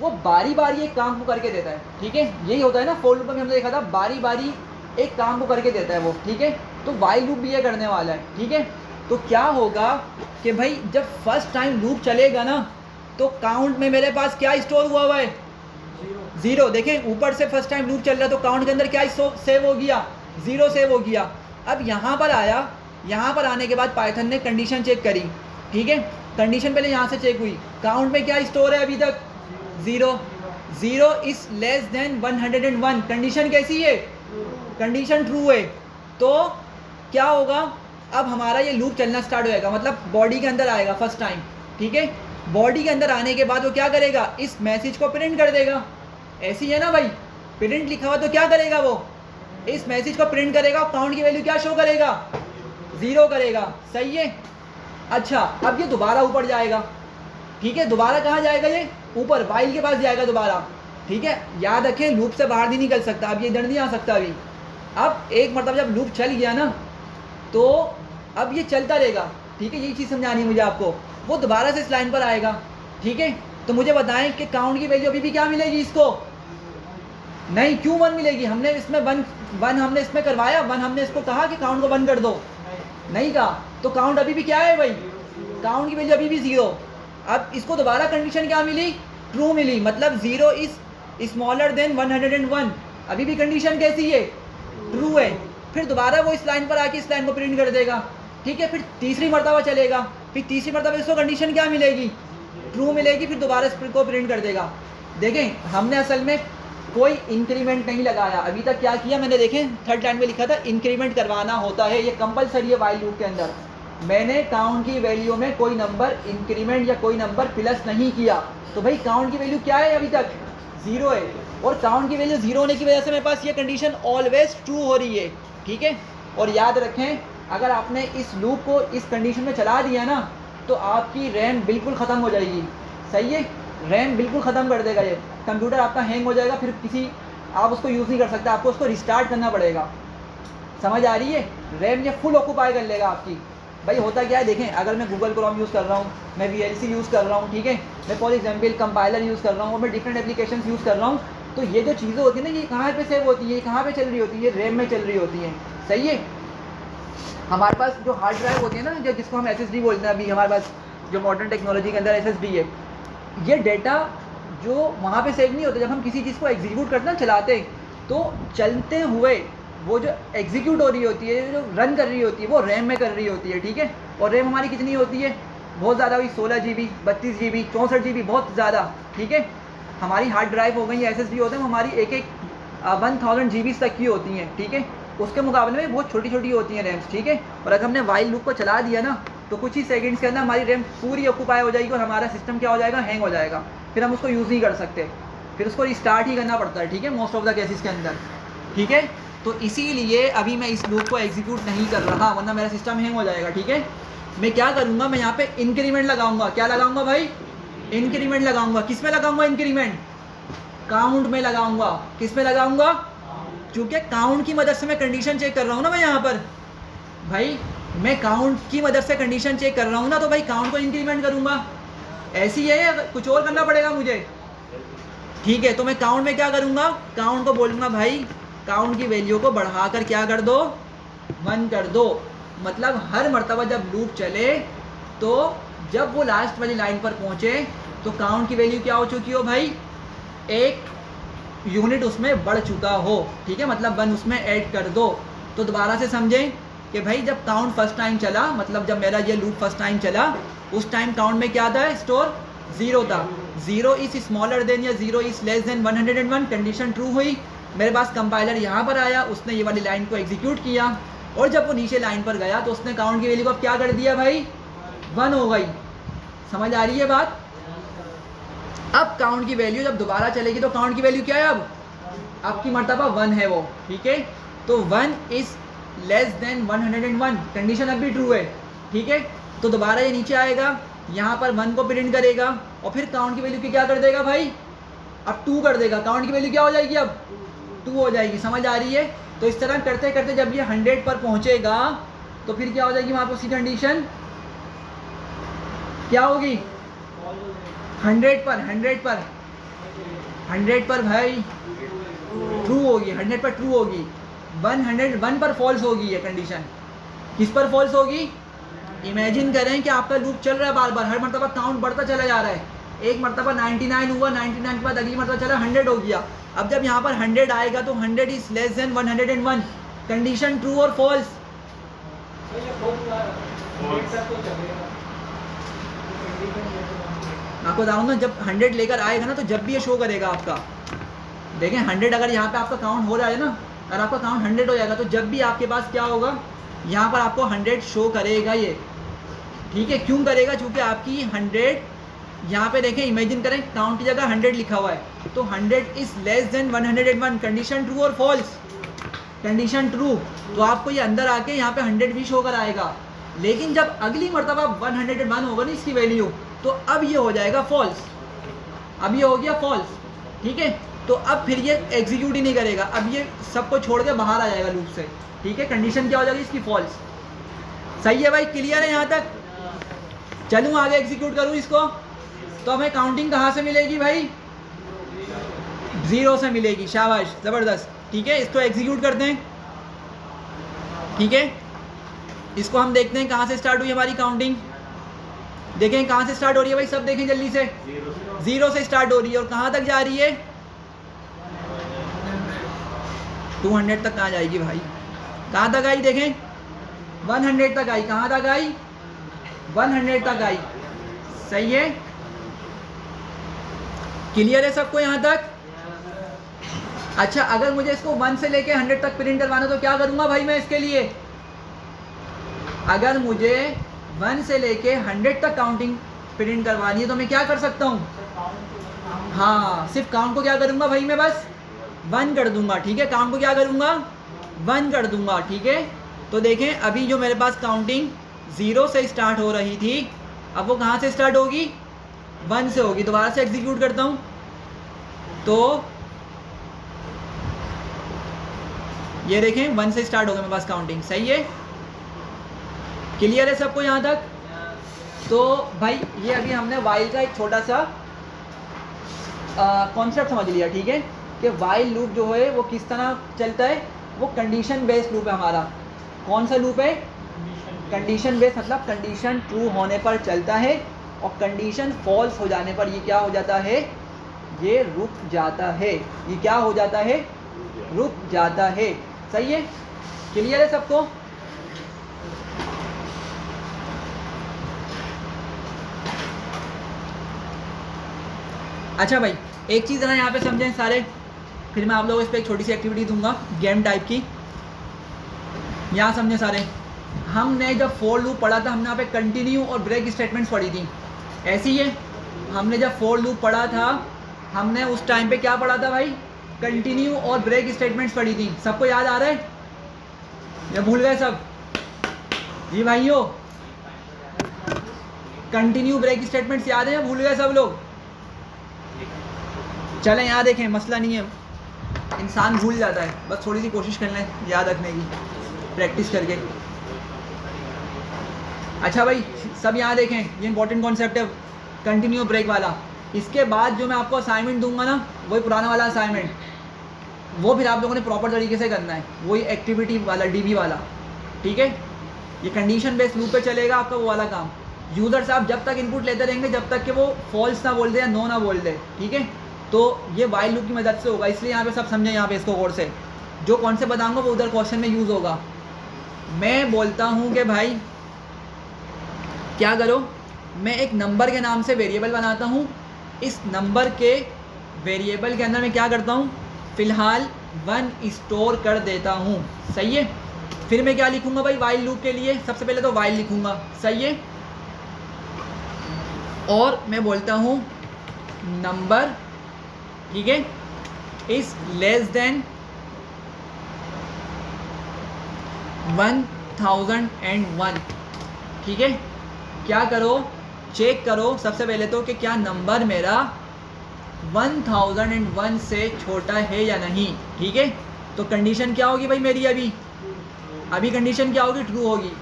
वो बारी बारी एक काम को करके देता है, ठीक है। यही होता है ना फॉर लूप में हमने देखा था, बारी बारी एक काम को करके देता है वो, ठीक है। तो वाइल लूप भी ये करने वाला है, ठीक है। तो क्या होगा कि भाई जब फर्स्ट टाइम लूप चलेगा ना तो काउंट में मेरे पास क्या स्टोर हुआ है, 0। देखें ऊपर से फर्स्ट टाइम लूप चल रहा है तो काउंट के अंदर क्या सेव हो गया, 0 सेव हो गया। अब यहाँ पर आया, यहाँ पर आने के बाद पाइथन ने कंडीशन चेक करी, ठीक है। कंडीशन पहले यहाँ से चेक हुई, काउंट में क्या स्टोर है अभी तक, 0। 0 इज लेस देन 101। कंडीशन कैसी है, कंडीशन ट्रू है। तो क्या होगा, अब हमारा ये लूप चलना स्टार्ट होएगा, मतलब बॉडी के अंदर आएगा फर्स्ट टाइम, ठीक है। बॉडी के अंदर आने के बाद वो क्या करेगा, इस मैसेज को प्रिंट कर देगा। ऐसी है ना भाई, प्रिंट लिखा हुआ तो क्या करेगा वो, इस मैसेज को प्रिंट करेगा। काउंट की वैल्यू क्या शो करेगा, 0 करेगा, सही है। अच्छा अब ये दोबारा ऊपर जाएगा, ठीक है। दोबारा कहाँ जाएगा, ये ऊपर वाइल के पास जाएगा दोबारा, ठीक है। याद रखें लूप से बाहर नहीं निकल सकता, अब ये इधर नहीं आ सकता अभी। अब एक मतलब जब लूप चल गया ना तो अब ये चलता रहेगा, ठीक है। यही चीज़ समझानी है मुझे आपको। वो दोबारा से इस लाइन पर आएगा, ठीक है। तो मुझे बताएं कि काउंट की वैल्यू अभी भी क्या मिलेगी इसको, नहीं, क्यों 1 मिलेगी, हमने इसमें 1 हमने इसमें करवाया, 1 हमने इसको कहा कि काउंट को 1 कर दो, नहीं कहा। तो काउंट अभी भी क्या है भाई, काउंट की वैल्यू अभी भी 0। अब इसको दोबारा कंडीशन क्या मिली, ट्रू मिली, मतलब 0 इज स्मॉलर देन 101। अभी भी कंडीशन कैसी है, ट्रू है। फिर दोबारा वो इस लाइन पर आके इस लाइन को प्रिंट कर देगा, ठीक है। फिर तीसरी मरतबा चलेगा, फिर तीसरी मरतबा इसको कंडीशन क्या मिलेगी, ट्रू मिलेगी, फिर दोबारा इसको प्रिंट कर देगा। देखें हमने असल में कोई इंक्रीमेंट नहीं लगाया अभी तक। क्या किया मैंने, देखें थर्ड लाइन में लिखा था इंक्रीमेंट करवाना होता है, ये कंपलसरी है वाइल लूप के अंदर। मैंने काउंट की वैल्यू में कोई नंबर इंक्रीमेंट या कोई नंबर प्लस नहीं किया। तो भाई काउंट की वैल्यू क्या है, अभी तक 0 है। और काउंट की वैल्यू 0 होने की वजह से मेरे पास ये कंडीशन ऑलवेज ट्रू हो रही है, ठीक है। और याद रखें अगर आपने इस लूप को इस कंडीशन में चला दिया ना तो आपकी रैम बिल्कुल ख़त्म हो जाएगी, सही है। रैम बिल्कुल ख़त्म कर देगा ये, कंप्यूटर आपका हैंग हो जाएगा, फिर किसी आप उसको यूज़ नहीं कर सकते, आपको उसको रिस्टार्ट करना पड़ेगा। समझ आ रही है, रैम ये फुल ऑक्यूपाई कर लेगा आपकी। भाई होता क्या है, देखें अगर मैं गूगल क्रोम यूज़ कर रहा हूँ, मैं VLC यूज़ कर रहा हूँ, ठीक है, मैं फॉर एग्जाम्पल कंपाइलर यूज़ कर रहा हूँ और मैं डिफरेंट एप्लीकेशन यूज़ कर रहा हूँ, तो ये जो चीज़ें होती हैं ना ये कहाँ पे सेव होती है, ये कहाँ पे चल रही होती है, ये रैम में चल रही होती हैं, सही है। हमारे पास जो हार्ड ड्राइव होती है ना, जो जिसको हम SSD बोलते हैं, अभी हमारे पास जो मॉडर्न टेक्नोलॉजी के अंदर SSD है, ये डेटा जो वहाँ पे सेव नहीं होता। जब हम किसी चीज़ को एग्जीक्यूट करते हैं, चलाते तो चलते हुए वो जो एग्जीक्यूट हो रही होती है, जो रन कर रही होती है, वो रैम में कर रही होती है, ठीक है। और रैम हमारी कितनी होती है, बहुत ज़्यादा हुई, 16 GB, 32 GB, 64 GB, बहुत ज़्यादा, ठीक है। हमारी हार्ड ड्राइव हो गई या SSD होते हैं, वो हमारी एक 1000 GB तक की होती हैं, ठीक है। उसके मुकाबले में बहुत छोटी छोटी होती हैं रैम्स, ठीक है। और अगर हमने वाइल लूप को चला दिया ना तो कुछ ही सेकंड्स के अंदर हमारी रैम पूरी ऑक्यूपाई हो जाएगी और हमारा सिस्टम क्या हो जाएगा, हैंग हो जाएगा, फिर हम उसको यूज़ नहीं कर सकते, फिर उसको रिस्टार्ट ही करना पड़ता है, ठीक है, मोस्ट ऑफ द केसेस के अंदर, ठीक है। तो इसीलिए अभी मैं इस लूप को एग्जीक्यूट नहीं कर रहा, वरना मेरा सिस्टम हैंग हो जाएगा, ठीक है। मैं क्या करूँगा, मैं यहाँ पे इंक्रीमेंट लगाऊंगा। क्या लगाऊंगा भाई, इंक्रीमेंट लगाऊंगा। किस में लगाऊंगा इंक्रीमेंट, काउंट में लगाऊंगा। किस में लगाऊंगा, क्योंकि काउंट की मदद से मैं कंडीशन चेक कर रहा हूँ ना, मैं यहाँ पर भाई मैं काउंट की मदद से कंडीशन चेक कर रहा हूँ ना, तो भाई काउंट को इंक्रीमेंट करूँगा। ऐसी है या कुछ और करना पड़ेगा मुझे, ठीक है। तो मैं काउंट में क्या करूँगा, काउंट को बोलूँगा भाई काउंट की वैल्यू को बढ़ाकर क्या कर दो, 1 कर दो। मतलब हर मर्तबा जब लूप चले तो जब वो लास्ट वाली लाइन पर पहुँचे तो काउंट की वैल्यू क्या हो चुकी हो भाई, 1 यूनिट उसमें बढ़ चुका हो, ठीक है, मतलब 1 उसमें ऐड कर दो। तो दोबारा से समझें कि भाई जब काउंट फर्स्ट टाइम चला, मतलब जब मेरा ये लूप फर्स्ट टाइम चला, उस टाइम काउंट में क्या था, स्टोर 0 था। 0 इज स्मॉलर देन या 0 is less than 101, condition true हुई। मेरे पास कंपाइलर यहाँ पर आया, उसने ये वाली लाइन को एग्जीक्यूट किया और जब वो नीचे लाइन पर गया तो उसने काउंट की वैल्यू को अब क्या कर दिया भाई, 1 हो गई। समझ आ रही है बात। अब काउंट की वैल्यू जब दोबारा चलेगी तो काउंट की वैल्यू क्या है, अब आपकी मर्तबा 1 है वो, ठीक है। तो 1 इज लेस देन 101, कंडीशन अब भी ट्रू है, ठीक है। तो दोबारा ये नीचे आएगा, यहाँ पर 1 को प्रिंट करेगा और फिर काउंट की वैल्यू की क्या कर देगा भाई, अब 2 कर देगा। काउंट की वैल्यू क्या हो जाएगी, अब 2 हो जाएगी। समझ आ रही है? तो इस तरह करते करते जब ये 100 पर पहुँचेगा तो फिर क्या हो जाएगी वहाँ पर उसकी कंडीशन क्या होगी, 100 पर भाई ट्रू होगी, 100 पर ट्रू होगी, 101 पर फॉल्स होगी ये कंडीशन। किस पर फॉल्स होगी? इमेजिन करें कि आपका लूप चल रहा है बार बार, हर मरतबा काउंट बढ़ता चला जा रहा है। एक मरतबा 99 हुआ, 99 के बाद अगली मरतबा चला 100 हो गया। अब जब यहाँ पर 100 आएगा तो 100 is less than 101, condition true और फॉल्स। आपको बताऊँ ना, जब 100 लेकर आएगा ना तो जब भी ये शो करेगा आपका, देखें 100 अगर यहाँ पे आपका काउंट हो रहा है ना, अगर आपका काउंट 100 हो जाएगा तो जब भी आपके पास क्या होगा, यहाँ पर आपको 100 शो करेगा ये, ठीक है। क्यों करेगा? क्योंकि आपकी 100 यहाँ पे देखें, इमेजिन करें काउंट की जगह 100 लिखा हुआ है, तो 100 is less than 101, condition true और फॉल्स, कंडीशन ट्रू। तो आपको ये अंदर आके यहाँ पे 100 भी शो कर आएगा। लेकिन जब अगली मरतबा 101 होगा ना इसकी वैल्यू, तो अब ये हो जाएगा फॉल्स, अब ये हो गया फॉल्स, ठीक है। तो अब फिर ये एग्जीक्यूट ही नहीं करेगा, अब ये सबको छोड़ के बाहर आ जाएगा लूप से, ठीक है। कंडीशन क्या हो जाएगी इसकी, फॉल्स। सही है भाई, क्लियर है यहाँ तक? चलूँ आगे एग्जीक्यूट करूँ इसको, तो हमें काउंटिंग कहाँ से मिलेगी भाई, 0 से मिलेगी। शाबाश, ज़बरदस्त, ठीक है। इसको एग्जीक्यूट करते हैं, ठीक है। इसको हम देखते हैं कहाँ से स्टार्ट हुई हमारी काउंटिंग। देखें कहाँ से स्टार्ट हो रही है भाई, सब देखें जल्दी से। 0 से स्टार्ट हो रही है और कहाँ तक जा रही है, 200 तक कहाँ जाएगी भाई, कहाँ तक आई देखें, 100 तक आई। कहाँ तक आई, 100 तक आई। सही है, क्लियर है सबको यहाँ तक? अच्छा, अगर मुझे इसको 1 से लेके 100 तक प्रिंट करवाना तो क्या करूँगा भाई मैं इसके लिए? अगर मुझे 1 से लेके 100 तक काउंटिंग प्रिंट करवानी है तो मैं क्या कर सकता हूँ? हाँ, सिर्फ काउंट को क्या करूँगा भाई मैं, बस 1 कर दूंगा, ठीक है। काउंट को क्या करूँगा, 1 कर दूंगा, ठीक है। तो देखें अभी जो मेरे पास काउंटिंग 0 से स्टार्ट हो रही थी, अब वो कहाँ से स्टार्ट होगी, 1 से होगी। दोबारा से एग्जीक्यूट करता हूँ तो ये देखें 1 से स्टार्ट हो गया मेरे पास काउंटिंग। सही है, क्लियर है सबको यहाँ तक? तो भाई ये अभी हमने वाइल का एक छोटा सा कॉन्सेप्ट समझ लिया, ठीक है, कि वाइल लूप जो है वो किस तरह चलता है। वो कंडीशन बेस्ड लूप है हमारा। कौन सा लूप है? कंडीशन बेस्ड, मतलब कंडीशन ट्रू होने पर चलता है और कंडीशन फॉल्स हो जाने पर ये क्या हो जाता है, ये रुक जाता है। ये क्या हो जाता है, रुक जाता है। सही है, क्लियर है सबको? अच्छा भाई, एक चीज़ ना यहाँ पे समझें सारे, फिर मैं आप लोगों को इस पर एक छोटी सी एक्टिविटी दूंगा गेम टाइप की। यहाँ समझें सारे, हमने जब फॉर लूप पढ़ा था हमने यहाँ पे कंटिन्यू और ब्रेक स्टेटमेंट्स पढ़ी थी, ऐसी ही है। हमने जब फॉर लूप पढ़ा था हमने उस टाइम पे क्या पढ़ा था भाई, कंटिन्यू और ब्रेक स्टेटमेंट्स पढ़ी थी। सबको याद आ रहा है या भूल गए सब? जी भाइयों, कंटिन्यू ब्रेक स्टेटमेंट्स याद है या भूल गए सब लोग? चलें यहाँ देखें, मसला नहीं है, इंसान भूल जाता है, बस थोड़ी सी कोशिश कर लें याद रखने की, प्रैक्टिस करके। अच्छा भाई सब यहाँ देखें, ये इंपॉर्टेंट कॉन्सेप्ट है कंटिन्यू ब्रेक वाला। इसके बाद जो मैं आपको असाइनमेंट दूंगा ना, वही पुराना वाला असाइनमेंट, वो फिर आप लोगों ने प्रॉपर तरीके से करना है, वही एक्टिविटी वाला डीबी वाला, ठीक है। ये कंडीशन बेस्ड लूप पे चलेगा आपका वो वाला काम। यूज़र से आप जब तक इनपुट लेते रहेंगे जब तक कि वो फॉल्स ना बोल दे या नो ना बोल दे, ठीक है। तो ये वाइल लूप की मदद से होगा, इसलिए यहाँ पे सब समझें। यहाँ पे इसको गौर से, जो कौन से बताऊँगा वो उधर क्वेश्चन में यूज़ होगा। मैं बोलता हूँ कि भाई क्या करो, मैं एक नंबर के नाम से वेरिएबल बनाता हूँ, इस नंबर के वेरिएबल के अंदर मैं क्या करता हूँ, फ़िलहाल 1 स्टोर कर देता हूँ। सही है, फिर मैं क्या लिखूँगा भाई वाइल लूप के लिए, सबसे पहले तो वाइल लिखूँगा। सही है, और मैं बोलता हूँ नंबर, ठीक है, इज़ लेस देन 1001, ठीक है। क्या करो, चेक करो सबसे पहले तो कि क्या नंबर मेरा 1001 से छोटा है या नहीं, ठीक है। तो कंडीशन क्या होगी भाई मेरी, अभी कंडीशन क्या होगी, ट्रू होगी।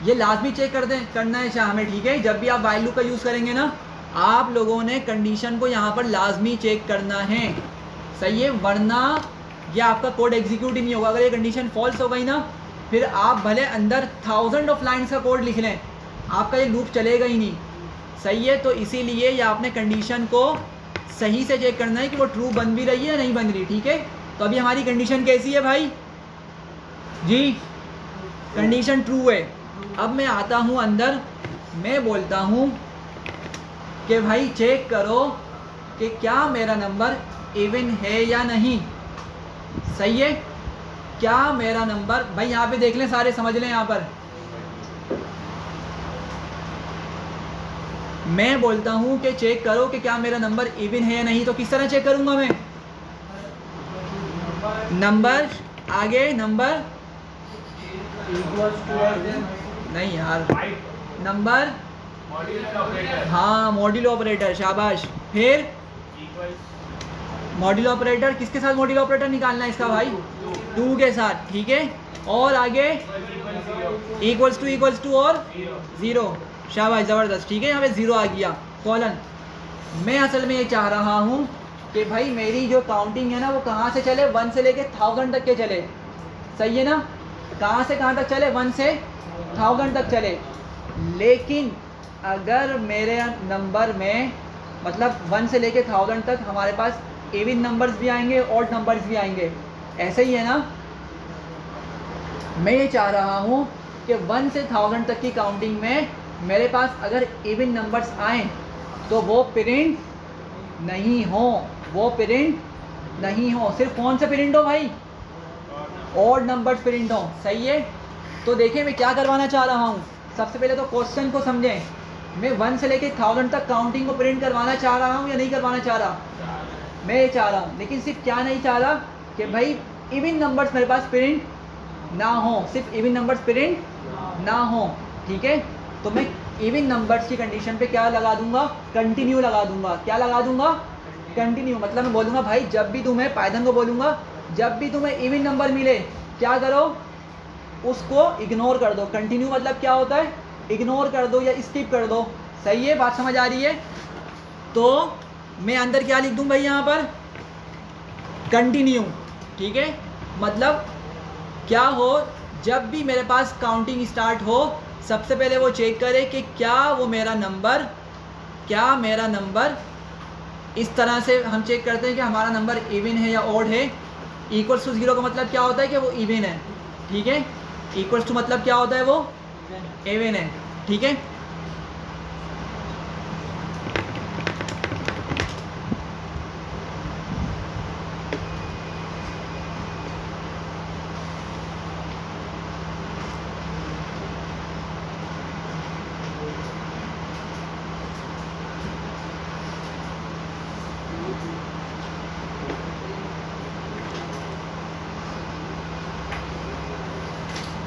ये लाजमी चेक करना है हमें, ठीक है। जब भी आप वाइल लूप का यूज़ करेंगे ना, आप लोगों ने कंडीशन को यहाँ पर लाजमी चेक करना है, सही है, वरना ये आपका कोड एग्जीक्यूट ही नहीं होगा। अगर ये कंडीशन फॉल्स हो गई ना, फिर आप भले अंदर 1000 ऑफ लाइन्स का कोड लिख लें, आपका ये लूप चलेगा ही नहीं, सही है। तो इसीलिए ये आपने कंडीशन को सही से चेक करना है कि वो ट्रू बन भी रही है या नहीं बन रही, ठीक है। तो अभी हमारी कंडीशन कैसी है भाई जी, कंडीशन ट्रू है। अब मैं आता हूँ अंदर, मैं बोलता हूँ कि भाई चेक करो कि क्या मेरा नंबर इवन है या नहीं, सही है। क्या मेरा नंबर, भाई यहाँ पे देख लें, सारे समझ लें। यहाँ पर मैं बोलता हूँ कि चेक करो कि क्या मेरा नंबर इवन है या नहीं, तो किस तरह चेक करूँगा मैं, नंबर आगे, नंबर नहीं यार, नंबर, हाँ मॉड्यूल ऑपरेटर, शाबाश। फिर मॉड्यूल ऑपरेटर, किसके साथ मॉड्यूल ऑपरेटर निकालना है इसका भाई, 2 के साथ, ठीक है। और आगे इक्वल्स टू और 0, शाबाश, ज़बरदस्त, ठीक है। यहाँ पे 0 आ गया, कॉलन। मैं असल में ये चाह रहा हूँ कि भाई मेरी जो काउंटिंग है ना, वो कहाँ से चले, 1 से लेके 1000 तक के चले, सही है ना। कहाँ से कहाँ तक चले, 1 से 1000 तक चले। लेकिन अगर मेरे नंबर में मतलब 1 से लेके 1000 तक हमारे पास इवन नंबर्स भी आएंगे, ऑड नंबर्स भी आएंगे, ऐसे ही है ना। मैं ये चाह रहा हूँ कि 1 से 1000 तक की काउंटिंग में मेरे पास अगर इवन नंबर्स आएँ तो वो प्रिंट नहीं हो, सिर्फ कौन से प्रिंट हो भाई, ऑड नंबर्स प्रिंट हो, सही है। तो देखिए मैं क्या करवाना चाह रहा हूँ, सबसे पहले तो क्वेश्चन को समझें। मैं 1 से लेके 1000 तक काउंटिंग को प्रिंट करवाना चाह रहा हूँ या नहीं करवाना चाह रहा, मैं ये चाह रहा हूँ। लेकिन सिर्फ क्या नहीं चाह रहा कि भाई इवन नंबर्स मेरे पास प्रिंट ना हो, सिर्फ इवन नंबर्स प्रिंट ना हो, ठीक है। तो मैं इवन नंबर्स की कंडीशन पे क्या लगा दूंगा, कंटिन्यू लगा दूंगा। क्या लगा दूंगा, कंटिन्यू। मतलब मैं बोलूँगा भाई जब भी तुम्हें, पाइथन को बोलूँगा जब भी तुम्हें इवन नंबर मिले क्या करो, उसको इग्नोर कर दो। कंटिन्यू मतलब क्या होता है, इग्नोर कर दो या स्किप कर दो, सही है, बात समझ आ रही है। तो मैं अंदर क्या लिख दूँ भाई, यहाँ पर कंटिन्यू, ठीक है। मतलब क्या हो, जब भी मेरे पास काउंटिंग स्टार्ट हो, सबसे पहले वो चेक करे कि क्या मेरा नंबर इस तरह से हम चेक करते हैं कि हमारा नंबर इवन है या ऑड है। इक्वल्स टू 0 का मतलब क्या होता है कि वो इवन है, ठीक है। इक्वल्स टू मतलब क्या होता है, वो इवन है, ठीक है।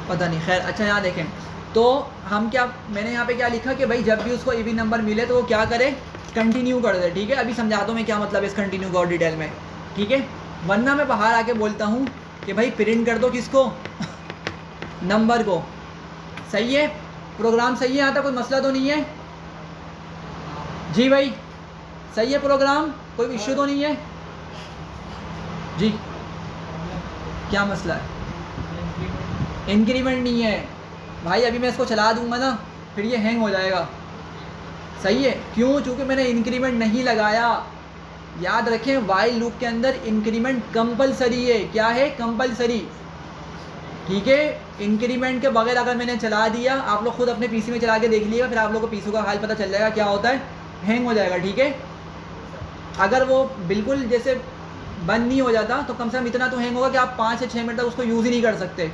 पता नहीं, खैर, अच्छा यहाँ देखें तो हम क्या, मैंने यहाँ पे क्या लिखा कि भाई जब भी उसको इवन नंबर मिले तो वो क्या करे, कंटिन्यू कर दे, ठीक है। अभी समझाता हूँ मैं क्या मतलब है इस कंटिन्यू का और डिटेल में, ठीक है। वरना मैं बाहर आके बोलता हूँ कि भाई प्रिंट कर दो किसको नंबर को, सही है, प्रोग्राम सही है, यहाँ तक कोई मसला तो नहीं है जी भाई, सही है प्रोग्राम, कोई इश्यू तो नहीं है जी। क्या मसला है, इंक्रीमेंट नहीं है भाई, अभी मैं इसको चला दूंगा ना फिर ये हैंग हो जाएगा, सही है। क्यों, चूँकि मैंने इंक्रीमेंट नहीं लगाया। याद रखें वाइल लूप के अंदर इंक्रीमेंट कंपलसरी है, क्या है, कंपलसरी, ठीक है। इंक्रीमेंट के बगैर अगर मैंने चला दिया, आप लोग खुद अपने पीसी में चला के देख लीजिएगा, फिर आप लोग को पीसी का हाल पता चल जाएगा क्या होता है, हैंग हो जाएगा, ठीक है। अगर वो बिल्कुल जैसे बंद नहीं हो जाता तो कम से कम इतना तो हैंग होगा कि आप 5 से 6 मिनट तक उसको यूज़ ही नहीं कर सकते,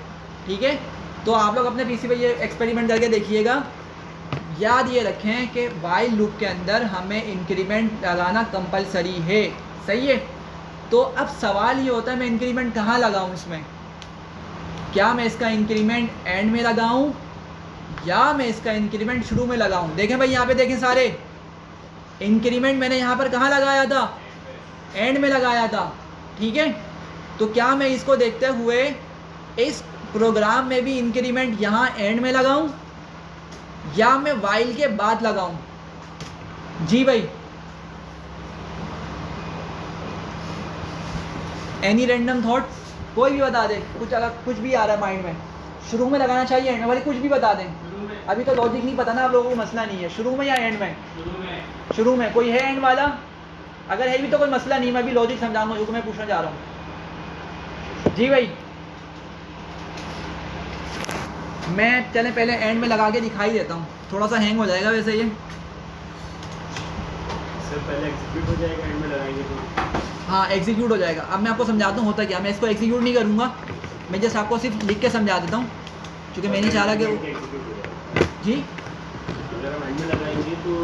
ठीक है। तो आप लोग अपने पीसी पे ये एक्सपेरिमेंट करके देखिएगा। याद ये रखें कि वाइल लूप के अंदर हमें इंक्रीमेंट लगाना कंपलसरी है, सही है। तो अब सवाल ये होता है मैं इंक्रीमेंट कहाँ लगाऊँ इसमें, क्या मैं इसका इंक्रीमेंट एंड में लगाऊं या मैं इसका इंक्रीमेंट शुरू में लगाऊं? देखें भाई यहाँ पे देखें सारे, इंक्रीमेंट मैंने यहाँ पर कहाँ लगाया था? एंड में लगाया था, ठीक है। तो क्या मैं इसको देखते हुए इस प्रोग्राम में भी इंक्रीमेंट यहाँ एंड में लगाऊं या मैं वाइल के बाद लगाऊं? जी भाई, एनी रैंडम थॉट, कोई भी बता दे, कुछ अगर कुछ भी आ रहा है माइंड में, शुरू में लगाना चाहिए एंड में, वाली कुछ भी बता दें। अभी तो लॉजिक नहीं पता ना आप लोगों को, मसला नहीं है, शुरू में या एंड में? शुरू में। कोई है एंड वाला? अगर है भी तो कोई मसला नहीं, मैं भी लॉजिक समझाऊंगा जो मैं पूछना चाह रहा हूँ। जी भाई, मैं चले पहले एंड में लगा के दिखाई देता हूँ, थोड़ा सा हैंग हो जाएगा वैसे ये। सर पहले एग्जीक्यूट हो जाएगा, एंड में लगाएंगे तो? हाँ एग्जीक्यूट हो जाएगा। अब मैं आपको समझाता हूँ होता क्या। मैं इसको एग्जीक्यूट नहीं करूँगा, मैं जस्ट आपको सिर्फ लिख के समझा देता हूँ, क्योंकि मैं नहीं चाह रहा कि जी अगर हम एंड में लगाएंगे तो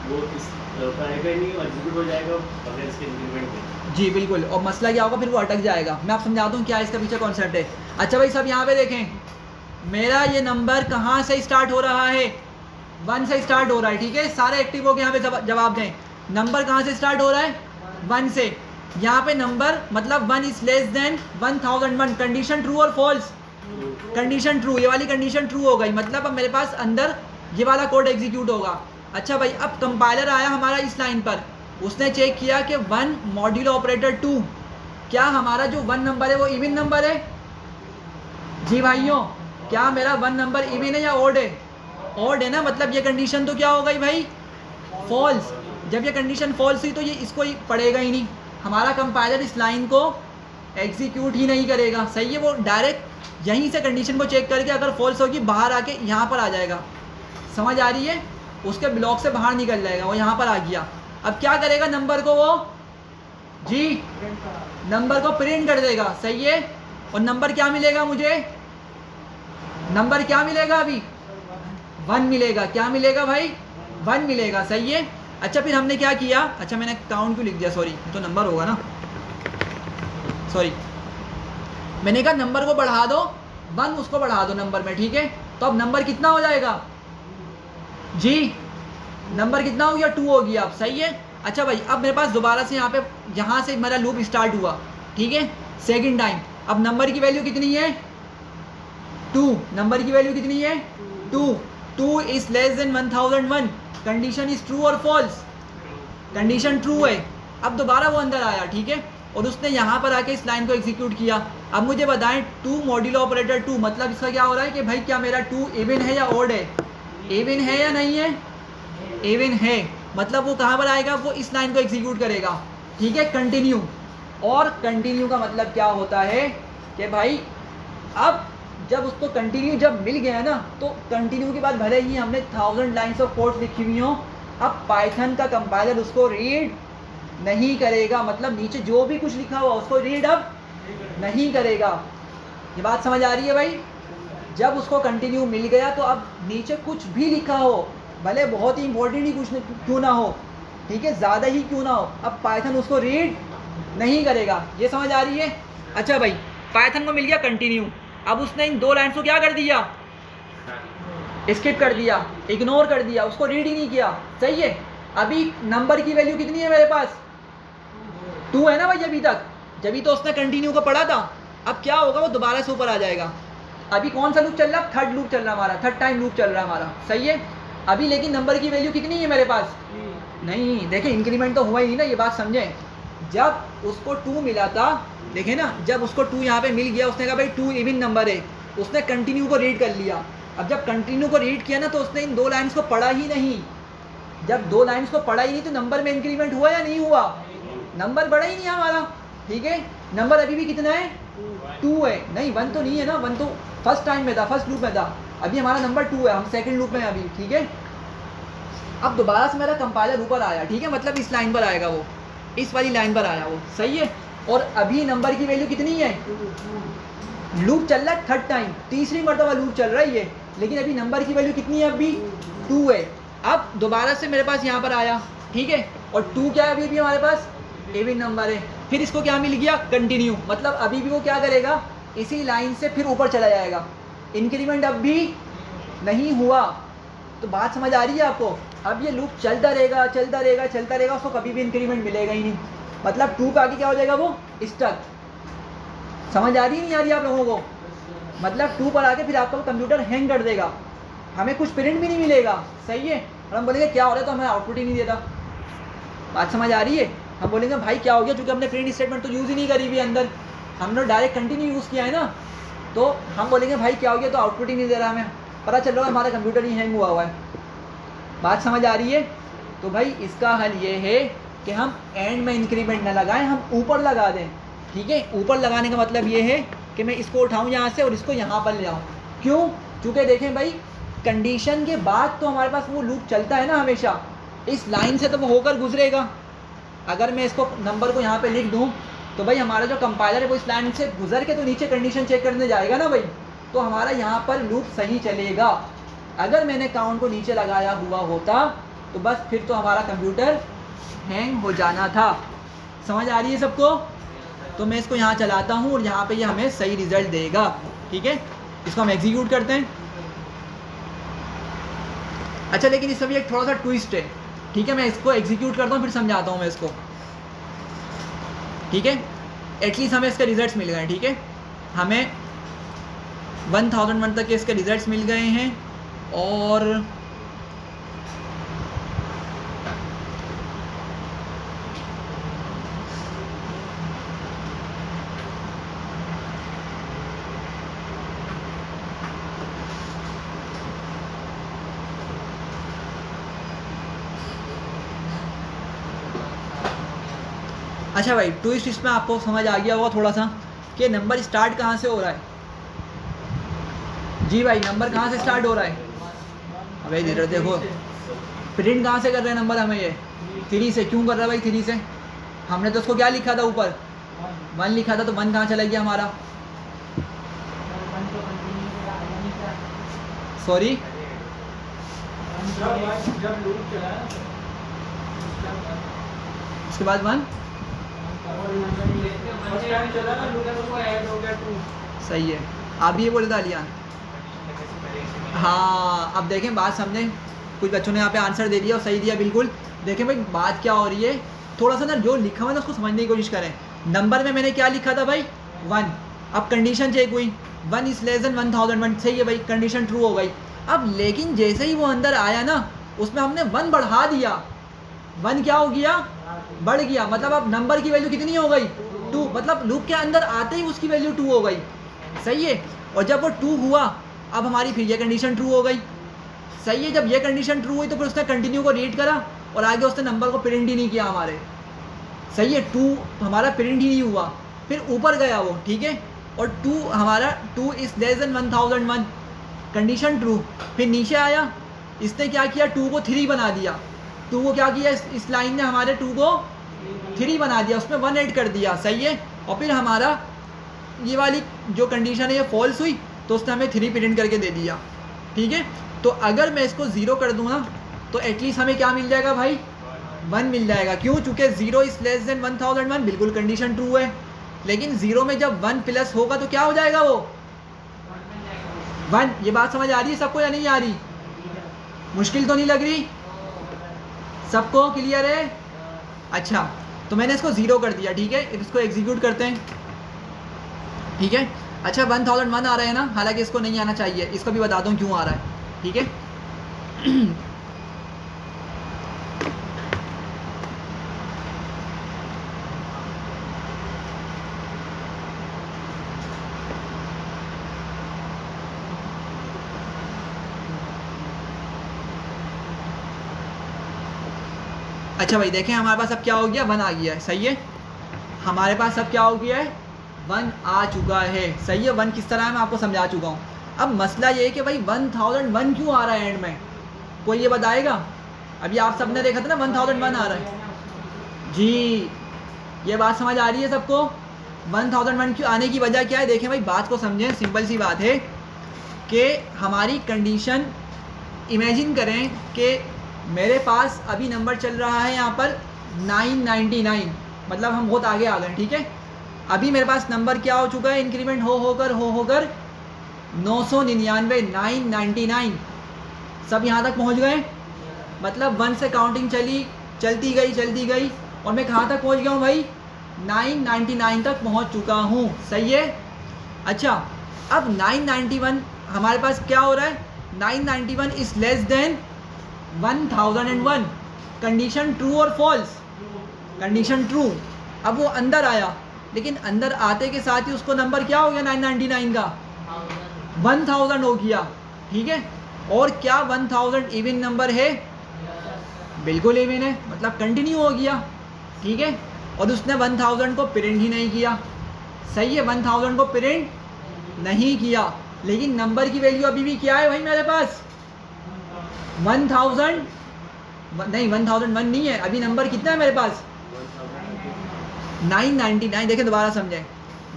वो इस आएगा नहीं, एग्जीक्यूट हो जाएगा अगर इसके इंक्रीमेंट में। जी बिल्कुल, और मसला क्या होगा फिर वो अटक जाएगा। मैं आप समझाता हूँ क्या इसका पीछे कॉन्सेप्ट है। अच्छा भाई सब यहाँ पे देखें, मेरा ये नंबर कहाँ से स्टार्ट हो रहा है? 1 से स्टार्ट हो रहा है, ठीक है। सारे एक्टिव हो के यहाँ पे जवाब दें। नंबर कहाँ से स्टार्ट हो रहा है? 1 से। यहाँ पे नंबर मतलब 1 is less than 1001। Condition true और फॉल्स? Condition true. ये वाली कंडीशन ट्रू हो गई, मतलब अब मेरे पास अंदर ये वाला कोड एग्जीक्यूट होगा। अच्छा भाई, अब कंपाइलर आया हमारा इस लाइन पर, उसने चेक किया कि 1 मॉड्यूलो ऑपरेटर 2, क्या हमारा जो 1 नंबर है वो इवन नंबर है? जी भाइयों, क्या मेरा 1 नंबर इवन है या ऑड है? ऑड है ना, मतलब ये कंडीशन तो क्या हो गई भाई? फॉल्स। जब ये कंडीशन फॉल्स हुई तो ये इसको पढ़ेगा ही नहीं, हमारा कंपाइलर इस लाइन को एग्जीक्यूट ही नहीं करेगा। सही है, वो डायरेक्ट यहीं से कंडीशन को चेक करके अगर फॉल्स होगी बाहर आके यहाँ पर आ जाएगा। समझ आ रही है? उसके ब्लॉक से बाहर निकल जाएगा, वो यहाँ पर आ गया। अब क्या करेगा? नंबर को वो जी नंबर को प्रिंट कर देगा। सही है, और नंबर क्या मिलेगा मुझे? नंबर क्या मिलेगा? अभी 1 मिलेगा। क्या मिलेगा भाई? 1 मिलेगा। सही है। अच्छा फिर हमने क्या किया? अच्छा मैंने काउंट क्यों लिख दिया? सॉरी, तो नंबर होगा ना, सॉरी। मैंने कहा नंबर को बढ़ा दो, 1 उसको बढ़ा दो नंबर में, ठीक है। तो अब नंबर कितना हो जाएगा जी? नंबर कितना हो गया? 2 हो गया। अब सही है। अच्छा भाई, अब मेरे पास दोबारा से यहाँ पे, यहाँ से मेरा लूप स्टार्ट हुआ, ठीक है, सेकंड टाइम। अब नंबर की वैल्यू कितनी है? 2। नंबर की वैल्यू कितनी है? 2 is less than 1001। Condition is true और फॉल्स? कंडीशन ट्रू है। अब दोबारा वो अंदर आया, ठीक है, और उसने यहाँ पर आके इस लाइन को एग्जीक्यूट किया। अब मुझे बताएं 2 मॉड्यूलो ऑपरेटर 2, मतलब इसका क्या हो रहा है कि भाई क्या मेरा 2 इवन है या ऑड है? इवन है या नहीं है? इवन है, मतलब वो कहाँ पर आएगा? वो इस लाइन को एग्जीक्यूट करेगा, ठीक है। कंटिन्यू, और कंटिन्यू का मतलब क्या होता है कि भाई अब जब उसको कंटिन्यू जब मिल गया ना, तो कंटिन्यू के बाद भले ही हमने 1000 लाइन्स ऑफ कोड लिखी हुई हो, अब पाइथन का कंपाइलर उसको रीड नहीं करेगा। मतलब नीचे जो भी कुछ लिखा हुआ उसको रीड अब नहीं करेगा। ये बात समझ आ रही है भाई? जब उसको कंटिन्यू मिल गया तो अब नीचे कुछ भी लिखा हो, भले बहुत ही इंपॉर्टेंट ही कुछ क्यों ना हो, ठीक है, ज़्यादा ही क्यों ना हो, अब पाइथन उसको रीड नहीं करेगा। ये समझ आ रही है? अच्छा भाई, पाइथन को मिल गया कंटिन्यू, अब उसने इन 2 लाइन्स को क्या कर दिया? स्किप कर दिया, इग्नोर कर दिया, उसको रीड ही नहीं किया। सही है। अभी नंबर की वैल्यू कितनी है मेरे पास? 2 है ना भाई अभी तक, जब तो उसने कंटिन्यू को पढ़ा था। अब क्या होगा? वो दोबारा से ऊपर आ जाएगा। अभी कौन सा लूप चल रहा है? 3rd लूप चल रहा है हमारा, 3rd टाइम लूप चल रहा है हमारा। सही है। अभी लेकिन नंबर की वैल्यू कितनी है मेरे पास? नहीं, देखें इंक्रीमेंट तो हुआ ही नहीं ना, ये बात समझें। जब उसको 2 मिला था, देखें ना, जब उसको 2 यहाँ पे मिल गया, उसने कहा भाई 2 इवन नंबर है, उसने कंटिन्यू को रीड कर लिया। अब जब कंटिन्यू को रीड किया ना, तो उसने इन 2 लाइन्स को पढ़ा ही नहीं। जब 2 लाइन्स को पढ़ा ही नहीं तो नंबर में इंक्रीमेंट हुआ या नहीं हुआ? नंबर बढ़ा ही नहीं हमारा, ठीक है। नंबर अभी भी कितना है? 2 है। नहीं, 1 तो नहीं है ना, 1 तो फर्स्ट टाइम में था, फर्स्ट लूप में था। अभी हमारा नंबर 2 है, हम सेकंड लूप में अभी, ठीक है। अब दोबारा से मेरा कंपाइलर ऊपर आया, ठीक है, मतलब इस लाइन पर आएगा वो, इस वाली लाइन पर आया वो। सही है। और अभी नंबर की वैल्यू कितनी है? लूप चल रहा है 3rd टाइम, तीसरी मरतबा लूप चल रहा है ये, लेकिन अभी नंबर की वैल्यू कितनी है? अभी 2 है। अब दोबारा से मेरे पास यहाँ पर आया, ठीक है, और 2 क्या है अभी हमारे पास? इवन नंबर है। फिर इसको क्या मिल गया? कंटिन्यू, मतलब अभी भी वो क्या करेगा? इसी लाइन से फिर ऊपर चला जाएगा, इंक्रीमेंट अब भी नहीं हुआ। तो बात समझ आ रही है आपको? अब ये लूप चलता रहेगा चलता रहेगा चलता रहेगा, उसको कभी भी इंक्रीमेंट मिलेगा ही नहीं। मतलब 2 पे आगे क्या हो जाएगा, वो स्टक। समझ आ रही नहीं आ रही आप लोगों को? मतलब 2 पर आके फिर आपका कंप्यूटर हैंग कर देगा, हमें कुछ प्रिंट भी नहीं मिलेगा। सही है? और हम बोलेंगे क्या हो रहा है, तो हमें आउटपुट ही नहीं देता। बात समझ आ रही है? हम बोलेंगे भाई क्या हो गया, क्योंकि हमने प्रिंट स्टेटमेंट तो यूज़ ही नहीं करी हुई अंदर, हमने डायरेक्ट कंटिन्यू यूज़ किया है ना। तो हम बोलेंगे भाई क्या हो गया, तो आउटपुट ही नहीं दे रहा हमें, पता चल रहा है हमारा कंप्यूटर ही हैंग हुआ है। बात समझ आ रही है? तो भाई इसका हल ये है कि हम एंड में इंक्रीमेंट ना लगाएं, हम ऊपर लगा दें। ठीक है? ऊपर लगाने का मतलब ये है कि मैं इसको उठाऊं यहाँ से और इसको यहाँ पर ले आऊँ। क्यों? क्योंकि देखें भाई, कंडीशन के बाद तो हमारे पास वो लूप चलता है ना हमेशा, इस लाइन से तो वो होकर गुजरेगा। अगर मैं इसको नंबर को यहाँ पे लिख दूँ तो भाई हमारा जो कंपाइलर है वो इस लाइन से गुजर के तो नीचे कंडीशन चेक करने जाएगा ना भाई, तो हमारा यहाँ पर लूप सही चलेगा। अगर मैंने काउंट को नीचे लगाया हुआ होता तो बस फिर तो हमारा कंप्यूटर हैंग हो जाना था। समझ आ रही है सबको? तो मैं इसको यहाँ चलाता हूँ और यहाँ पे ये हमें सही रिजल्ट देगा। ठीक है? इसको हम एग्जीक्यूट करते हैं। अच्छा, लेकिन इसमें भी एक थोड़ा सा ट्विस्ट है। ठीक है? मैं इसको एग्जीक्यूट करता हूँ फिर समझाता हूँ मैं इसको। ठीक है? एटलीस्ट हमें इसके रिजल्ट्स मिल गए। ठीक है? हमें 1001 तक के इसके रिजल्ट्स मिल गए हैं। और अच्छा भाई, ट्विस्ट इसमें आपको समझ आ गया होगा थोड़ा सा कि नंबर स्टार्ट कहाँ से हो रहा है। जी भाई, नंबर कहाँ से स्टार्ट हो रहा है? अबे इधर देखो, प्रिंट कहाँ से कर रहे हैं नंबर हमें, ये 3 से। क्यों कर रहा है भाई 3 से? हमने तो उसको क्या लिखा था ऊपर, 1 लिखा था, तो 1 कहाँ चला गया हमारा? सॉरी, जब लूप चला उसके बाद 1 सही है। आप भी ये बोले था अलियान? हाँ, अब देखें, बात समझें। कुछ बच्चों ने यहाँ पे आंसर दे दिया और सही दिया बिल्कुल। देखें भाई बात क्या हो रही है, थोड़ा सा ना जो लिखा हुआ है ना उसको समझने की कोशिश करें। नंबर में मैंने क्या लिखा था भाई, 1। अब कंडीशन चेक हुई, 1 इज लेस देन 1001। सही है भाई, कंडीशन ट्रू हो गई। अब लेकिन जैसे ही वो अंदर आया ना, उसमें हमने 1 बढ़ा दिया। 1 क्या हो गया, बढ़ गया। मतलब अब नंबर की वैल्यू कितनी हो गई, 2। मतलब लूप के अंदर आते ही उसकी वैल्यू 2 हो गई। सही है? और जब वो 2 हुआ, अब हमारी फिर ये कंडीशन ट्रू हो गई। सही है? जब ये कंडीशन ट्रू हुई तो फिर उसने कंटिन्यू को रीड करा और आगे उसने नंबर को प्रिंट ही नहीं किया हमारे। सही है? 2 हमारा प्रिंट ही नहीं हुआ, फिर ऊपर गया वो। ठीक है? और 2 हमारा 2 is less than 1001, condition true. फिर नीचे आया, इसने क्या किया, 2 को 3 बना दिया। 2 को क्या किया, इस लाइन ने हमारे 2 को 3 बना दिया, उसमें 1 ऐड कर दिया। सही है? और फिर हमारा ये वाली जो कंडीशन है ये फॉल्स हुई, तो उसने हमें 3 प्रिंट करके दे दिया। ठीक है? तो अगर मैं इसको 0 कर दूँ ना, तो एटलीस्ट हमें क्या मिल जाएगा भाई, 1 मिल जाएगा। क्यों? चूँकि 0 इज लेस देन 1001, बिल्कुल कंडीशन ट्रू है। लेकिन 0 में जब 1 प्लस होगा तो क्या हो जाएगा, वो 1। ये बात समझ आ रही है सबको या नहीं आ रही? मुश्किल तो नहीं लग रही? सबको क्लियर है? अच्छा, तो मैंने इसको 0 कर दिया। ठीक है? इसको एग्जीक्यूट करते हैं। ठीक है? अच्छा, 1001 आ रहा है ना, हालांकि इसको नहीं आना चाहिए, इसको भी बता दूं क्यों आ रहा है। ठीक है? अच्छा भाई देखें, हमारे पास अब क्या हो गया, 1 आ गया है। सही है? हमारे पास अब क्या हो गया है, 1 आ चुका है। सही है? 1 किस तरह है मैं आपको समझा चुका हूँ। अब मसला ये है कि भाई 1001 क्यों आ रहा है एंड में, कोई ये बताएगा? अभी आप सबने देखा था ना 1001 आ रहा है। जी, ये बात समझ आ रही है सबको? 1001 क्यों आने की वजह क्या है? देखें भाई, बात को समझें, सिंपल सी बात है कि हमारी कंडीशन, इमेजिन करें कि मेरे पास अभी नंबर चल रहा है यहाँ पर 999, मतलब हम बहुत आगे आ गए। ठीक है? अभी मेरे पास नंबर क्या हो चुका है, इंक्रीमेंट हो होकर 999 999 सब यहाँ तक पहुँच गए। मतलब 1 से काउंटिंग चलती गई और मैं कहाँ तक पहुँच गया हूँ भाई, 999 तक पहुँच चुका हूँ। सही है। अच्छा, अब 991 हमारे पास क्या हो रहा है, 991 is less than 1001। Condition true और फॉल्स, कंडीशन ट्रू। अब वो अंदर आया, लेकिन अंदर आते के साथ ही उसको नंबर क्या हो गया 999 का 1000 हो गया। ठीक है। और क्या 1000 इवन नंबर है, बिल्कुल इवन है, मतलब कंटिन्यू हो गया। ठीक है। और उसने 1000 को प्रिंट ही नहीं किया। सही है, 1000 को प्रिंट नहीं किया, लेकिन नंबर की वैल्यू अभी भी क्या है भाई मेरे पास 1000 नहीं, 1001 नहीं है, अभी नंबर कितना है मेरे पास 999। देखिए दोबारा समझें,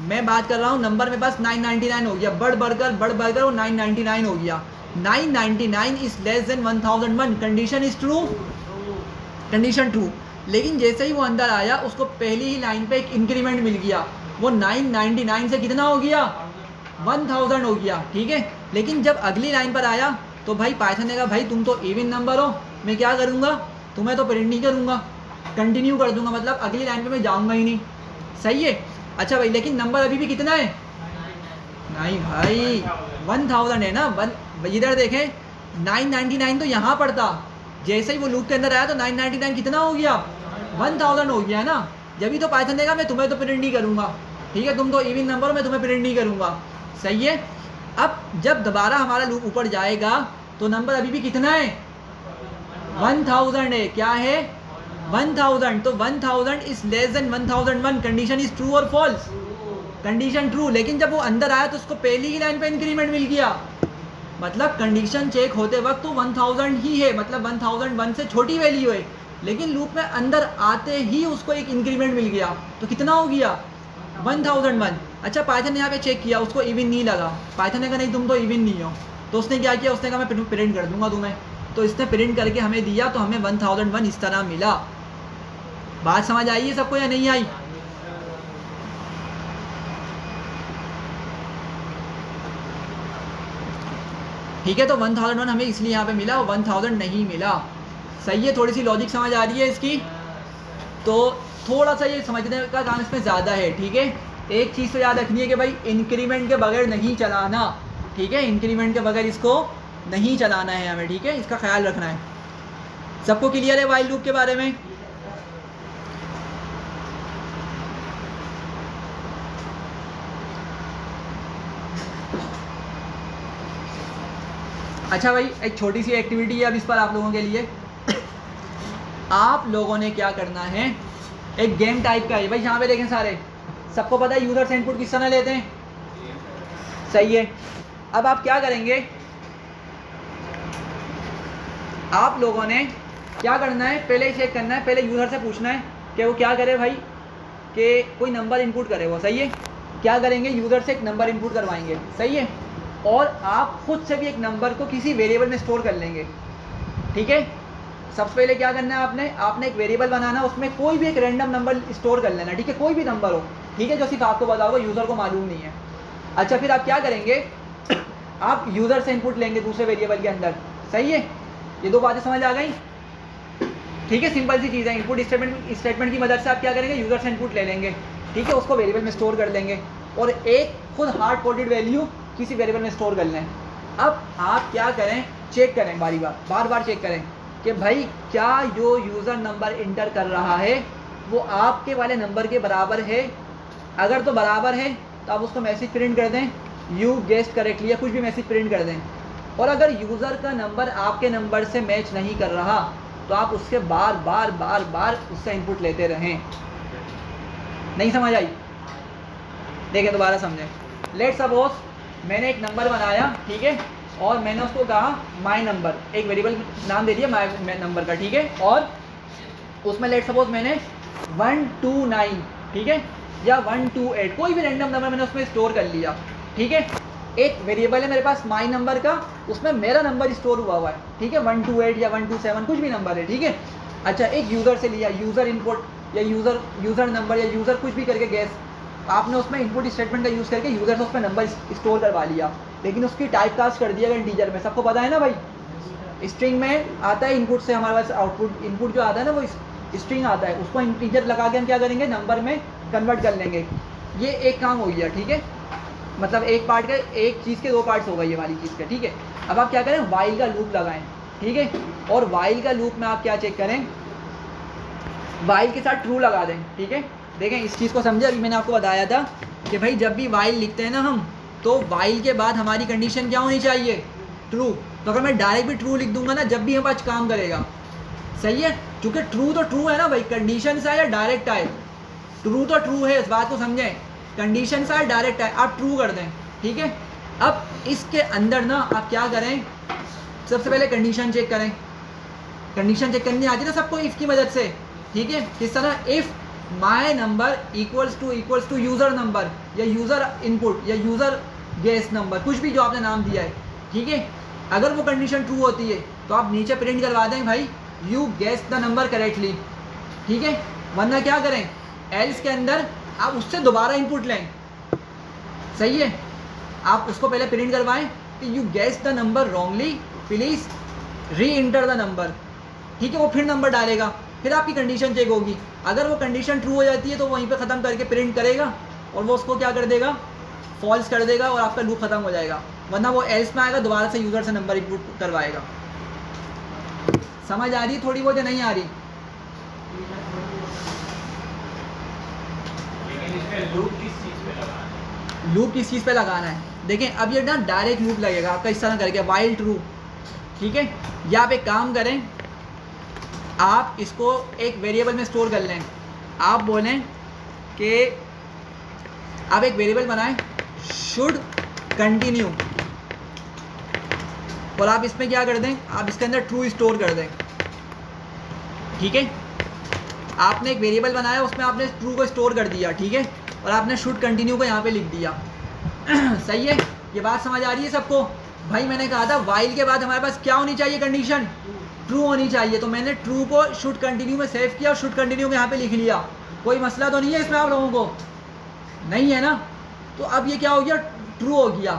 मैं बात कर रहा हूँ नंबर मेरे पास 999 हो गया, बढ़ बढ़कर वो 999 हो गया। 999 is less than 1001, condition is true, condition true. लेकिन जैसे ही वो अंदर आया उसको पहली ही लाइन पे एक इंक्रीमेंट मिल गया, वो 999 से कितना हो गया 1000 हो गया। ठीक है। लेकिन जब अगली लाइन पर आया तो भाई पाइथन ने कहा भाई तुम तो इवन नंबर हो, मैं क्या करूँगा, तुम्हें तो प्रिंट नहीं करूँगा, कंटिन्यू कर दूंगा, मतलब अगली लाइन पे मैं जाऊँगा ही नहीं। सही है। अच्छा भाई, लेकिन नंबर अभी भी कितना है, नहीं भाई 1000 है ना। इधर देखें 999 तो यहाँ पर था, जैसे ही वो लूप के अंदर आया तो 999 कितना हो गया 1000 हो गया है ना। जब ही तो पाइथन देगा मैं तुम्हें तो प्रिंट नहीं करूँगा। ठीक है, तुम तो इवन नंबर हो, मैं तुम्हें प्रिंट नहीं करूँगा। सही है। अब जब दोबारा हमारा लूप ऊपर जाएगा तो नंबर अभी भी कितना है 1000 है। क्या है 1000, तो 1000 is less than 1001, condition is true और फॉल्स, कंडीशन ट्रू। लेकिन जब वो अंदर आया तो उसको पहली ही लाइन पे इंक्रीमेंट मिल गया, मतलब कंडीशन चेक होते वक्त तो 1000 ही है, मतलब 1001 से छोटी वैल्यू है, लेकिन लूप में अंदर आते ही उसको एक इंक्रीमेंट मिल गया, तो कितना हो गया 1001। अच्छा, पाइथन ने यहाँ पे चेक किया, उसको इवन नहीं लगा, पाइथन ने कहा नहीं तुम तो इवन नहीं हो, तो उसने क्या किया, उसने कहा मैं प्रिंट कर दूंगा तुम्हें, तो इसने प्रिंट करके हमें दिया, तो हमें 1001 इस तरह मिला। बात समझ आई है सबको या नहीं आई? ठीक है, तो 1001 हमें इसलिए यहाँ पे मिला और 1000 नहीं मिला। सही है, थोड़ी सी लॉजिक समझ आ रही है इसकी, तो थोड़ा सा ये समझने का काम इसमें ज़्यादा है। ठीक है, एक चीज़ तो याद रखनी है कि भाई इंक्रीमेंट के बगैर नहीं चलाना। ठीक है, इंक्रीमेंट के बगैर इसको नहीं चलाना है हमें। ठीक है, इसका ख्याल रखना है। सबको क्लियर है व्हाइल लूप के बारे में? अच्छा भाई, एक छोटी सी एक्टिविटी है अब इस पर आप लोगों के लिए। आप लोगों ने क्या करना है, एक गेम टाइप का है भाई, यहाँ पे देखें सारे, सबको पता है यूज़र से इनपुट किस तरह लेते हैं। सही है। अब आप क्या करेंगे, आप लोगों ने क्या करना है, पहले ही चेक करना है, पहले यूज़र से पूछना है कि वो क्या करे भाई, कि कोई नंबर इनपुट करे वो। सही है। क्या करेंगे, यूज़र से एक नंबर इनपुट करवाएंगे। सही है। और आप खुद से भी एक नंबर को किसी वेरिएबल में स्टोर कर लेंगे। ठीक है। सबसे पहले क्या करना है, आपने एक वेरिएबल बनाना, उसमें कोई भी एक रैंडम नंबर स्टोर कर लेना। ठीक है, कोई भी नंबर हो। ठीक है, जो सिर्फ आपको पता होगा, यूज़र को मालूम नहीं है। अच्छा, फिर आप क्या करेंगे, आप यूज़र से इनपुट लेंगे दूसरे वेरिएबल के अंदर। सही है, ये दो बातें समझ आ गई। ठीक है, सिंपल सी चीज़ है। इनपुट स्टेटमेंट की मदद से आप क्या करेंगे, यूज़र से इनपुट ले लेंगे। ठीक है, उसको वेरिएबल में स्टोर कर देंगे और एक खुद हार्ड कोडेड वैल्यू किसी वेरिएबल में स्टोर कर लें। अब आप क्या करें, चेक करें, बार बार चेक करें कि भाई क्या जो यूज़र नंबर इंटर कर रहा है वो आपके वाले नंबर के बराबर है। अगर तो बराबर है तो आप उसको मैसेज प्रिंट कर दें, यू गेस्ड करेक्टली, या कुछ भी मैसेज प्रिंट कर दें। और अगर यूज़र का नंबर आपके नंबर से मैच नहीं कर रहा तो आप उसके बार बार उससे इनपुट लेते रहें। नहीं समझ आई? देखें, दोबारा समझें। लेट्स सपोज मैंने एक नंबर बनाया, ठीक है, और मैंने उसको कहा माय नंबर, एक वेरिएबल नाम दे दिया माय नंबर का। ठीक है, और उसमें लेट्स सपोज मैंने 129, ठीक है, या 128, कोई भी रैंडम नंबर मैंने उसमें स्टोर कर लिया। ठीक है, एक वेरिएबल है मेरे पास माय नंबर का, उसमें मेरा नंबर स्टोर हुआ है। ठीक है, 128 या 127 कुछ भी नंबर है। ठीक है। अच्छा, एक यूज़र से लिया, यूज़र इनपुट या यूज़र नंबर या यूज़र कुछ भी करके गेस आपने उसमें इनपुट स्टेटमेंट का यूज़ करके यूज़र से उसमें नंबर स्टोर करवा लिया, लेकिन उसकी टाइप कास्ट कर दिया इंटीजर में। सबको पता है ना भाई, स्ट्रिंग में आता है इनपुट से हमारे पास आउटपुट, इनपुट जो आता है ना वो स्ट्रिंग आता है, उसको इंटीजर लगा के हम क्या करेंगे, नंबर में कन्वर्ट कर लेंगे। ये एक काम हो गया, ठीक है, मतलब एक पार्ट का, एक चीज़ के दो पार्ट्स होगा ये वाली चीज़ का, ठीक है। अब आप क्या करें, वाइल का लूप लगाएं, ठीक है, और वाइल का लूप में आप क्या चेक करें, वाइल के साथ ट्रू लगा दें, ठीक है। देखें इस चीज़ को समझे, अभी मैंने आपको बताया था कि भाई जब भी वाइल लिखते हैं ना हम, तो वाइल के बाद हमारी कंडीशन क्या होनी चाहिए, ट्रू। तो अगर मैं डायरेक्ट भी ट्रू लिख दूंगा ना, जब भी हमारे पास काम करेगा, सही है, क्योंकि ट्रू तो ट्रू है ना भाई, कंडीशन से आए या डायरेक्ट आए, ट्रू तो ट्रू है, इस बात को समझें, कंडीशन से आए डायरेक्ट आए, आप ट्रू कर दें, ठीक है। अब इसके अंदर ना आप क्या करें, सबसे पहले कंडीशन चेक करें। कंडीशन चेक करनी आती है ना सबको इफ़ की मदद से, ठीक है। किस तरह, if my number equals to user number या यूज़र इनपुट या यूज़र गेस नंबर, कुछ भी जो आपने नाम दिया है, ठीक है। अगर वो कंडीशन ट्रू होती है तो आप नीचे प्रिंट करवा दें भाई you guess the number correctly, ठीक है। वरना क्या करें, एल्स के अंदर आप उससे दोबारा इनपुट लें, सही है, आप उसको पहले प्रिंट करवाएं कि you guess the number wrongly, please re enter the number, ठीक है। वो फिर नंबर डालेगा, फिर आपकी कंडीशन चेक होगी। अगर वो कंडीशन ट्रू हो जाती है तो वहीं पे ख़त्म करके प्रिंट करेगा और वो उसको क्या कर देगा, फॉल्स कर देगा और आपका लूप ख़त्म हो जाएगा। वरना वो एल्स में आएगा, दोबारा से यूज़र से नंबर इनपुट करवाएगा। समझ आ रही है थोड़ी बहुत या नहीं आ रही? लेकिन इसमें लूप किस चीज़ पे लगाना है? लूप किस चीज़ पे लगाना है, देखें अब ये ना डायरेक्ट लूप लगेगा आपका इस तरह करके वाइल ट्रू, ठीक है। या आप एक काम करें, आप इसको एक वेरिएबल में स्टोर कर लें। आप बोलें कि आप एक वेरिएबल बनाएं शुड कंटिन्यू, और आप इसमें क्या कर दें, आप इसके अंदर ट्रू स्टोर कर दें, ठीक है। आपने एक वेरिएबल बनाया, उसमें आपने ट्रू को स्टोर कर दिया, ठीक है, और आपने शुड कंटिन्यू को यहाँ पे लिख दिया। सही है, ये बात समझ आ रही है सबको? भाई मैंने कहा था वाइल के बाद हमारे पास क्या होनी चाहिए, कंडीशन ट्रू होनी चाहिए, तो मैंने ट्रू को शुड कंटिन्यू में सेव किया और शुड कंटिन्यू को यहाँ पे लिख लिया। कोई मसला तो नहीं है इसमें आप लोगों को? नहीं है ना? तो अब ये क्या हो गया, ट्रू हो गया।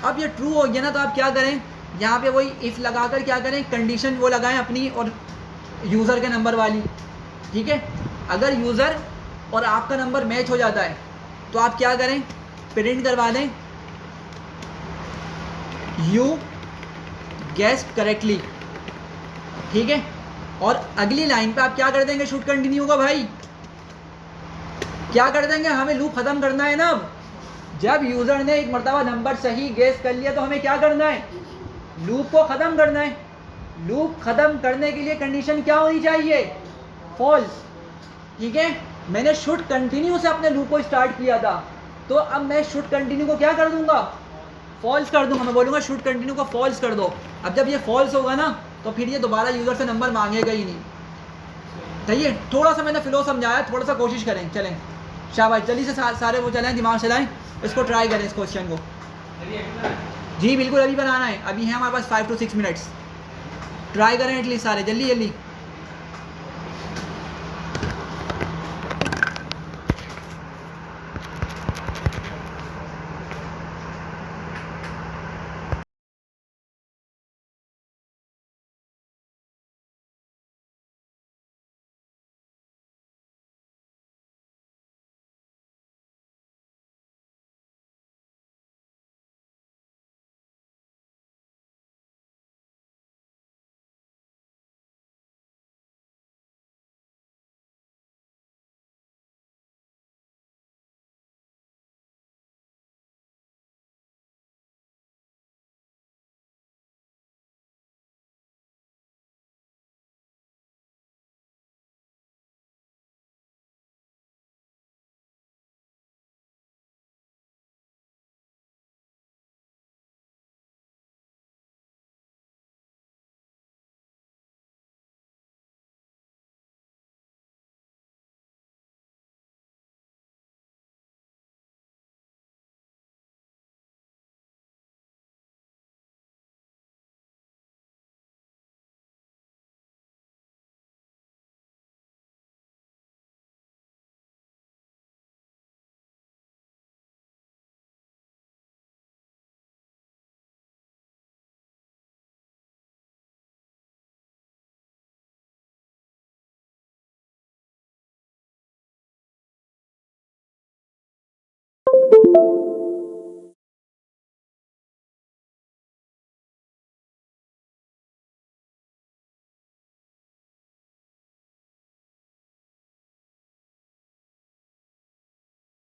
अब ये ट्रू हो गया ना, तो आप क्या करें, यहाँ पे वही इफ़ लगाकर क्या करें, कंडीशन वो लगाएं अपनी और यूज़र के नंबर वाली, ठीक है। अगर यूज़र और आपका नंबर मैच हो जाता है तो आप क्या करें, प्रिंट करवा दें यू गेस्ड करेक्टली, ठीक है। और अगली लाइन पे आप क्या कर देंगे, शुड कंटिन्यू का भाई क्या कर देंगे, हमें लूप ख़त्म करना है ना। अब जब यूज़र ने एक मरतबा नंबर सही गेस कर लिया तो हमें क्या करना है, लूप को ख़त्म करना है। लूप ख़त्म करने के लिए कंडीशन क्या होनी चाहिए, फॉल्स, ठीक है। मैंने शुड कंटिन्यू से अपने लूप को स्टार्ट किया था, तो अब मैं शुड कंटिन्यू को क्या कर दूंगा, फॉल्स कर दूंगा। मैं बोलूँगा शुड कंटिन्यू को फॉल्स कर दो। अब जब ये फॉल्स होगा ना, तो फिर ये दोबारा यूज़र से नंबर मांगेगा ही नहीं। सही है, थोड़ा सा मैंने फ्लो समझाया, थोड़ा सा कोशिश करें, चलें शाबाश, जल्दी से सारे वो चलें, दिमाग चलाएं, इसको ट्राई करें इस क्वेश्चन को। जी बिल्कुल, अभी बनाना है, अभी है हमारे पास 5 to 6 मिनट्स। ट्राई करें एटलीस्ट सारे, जल्दी जल्दी।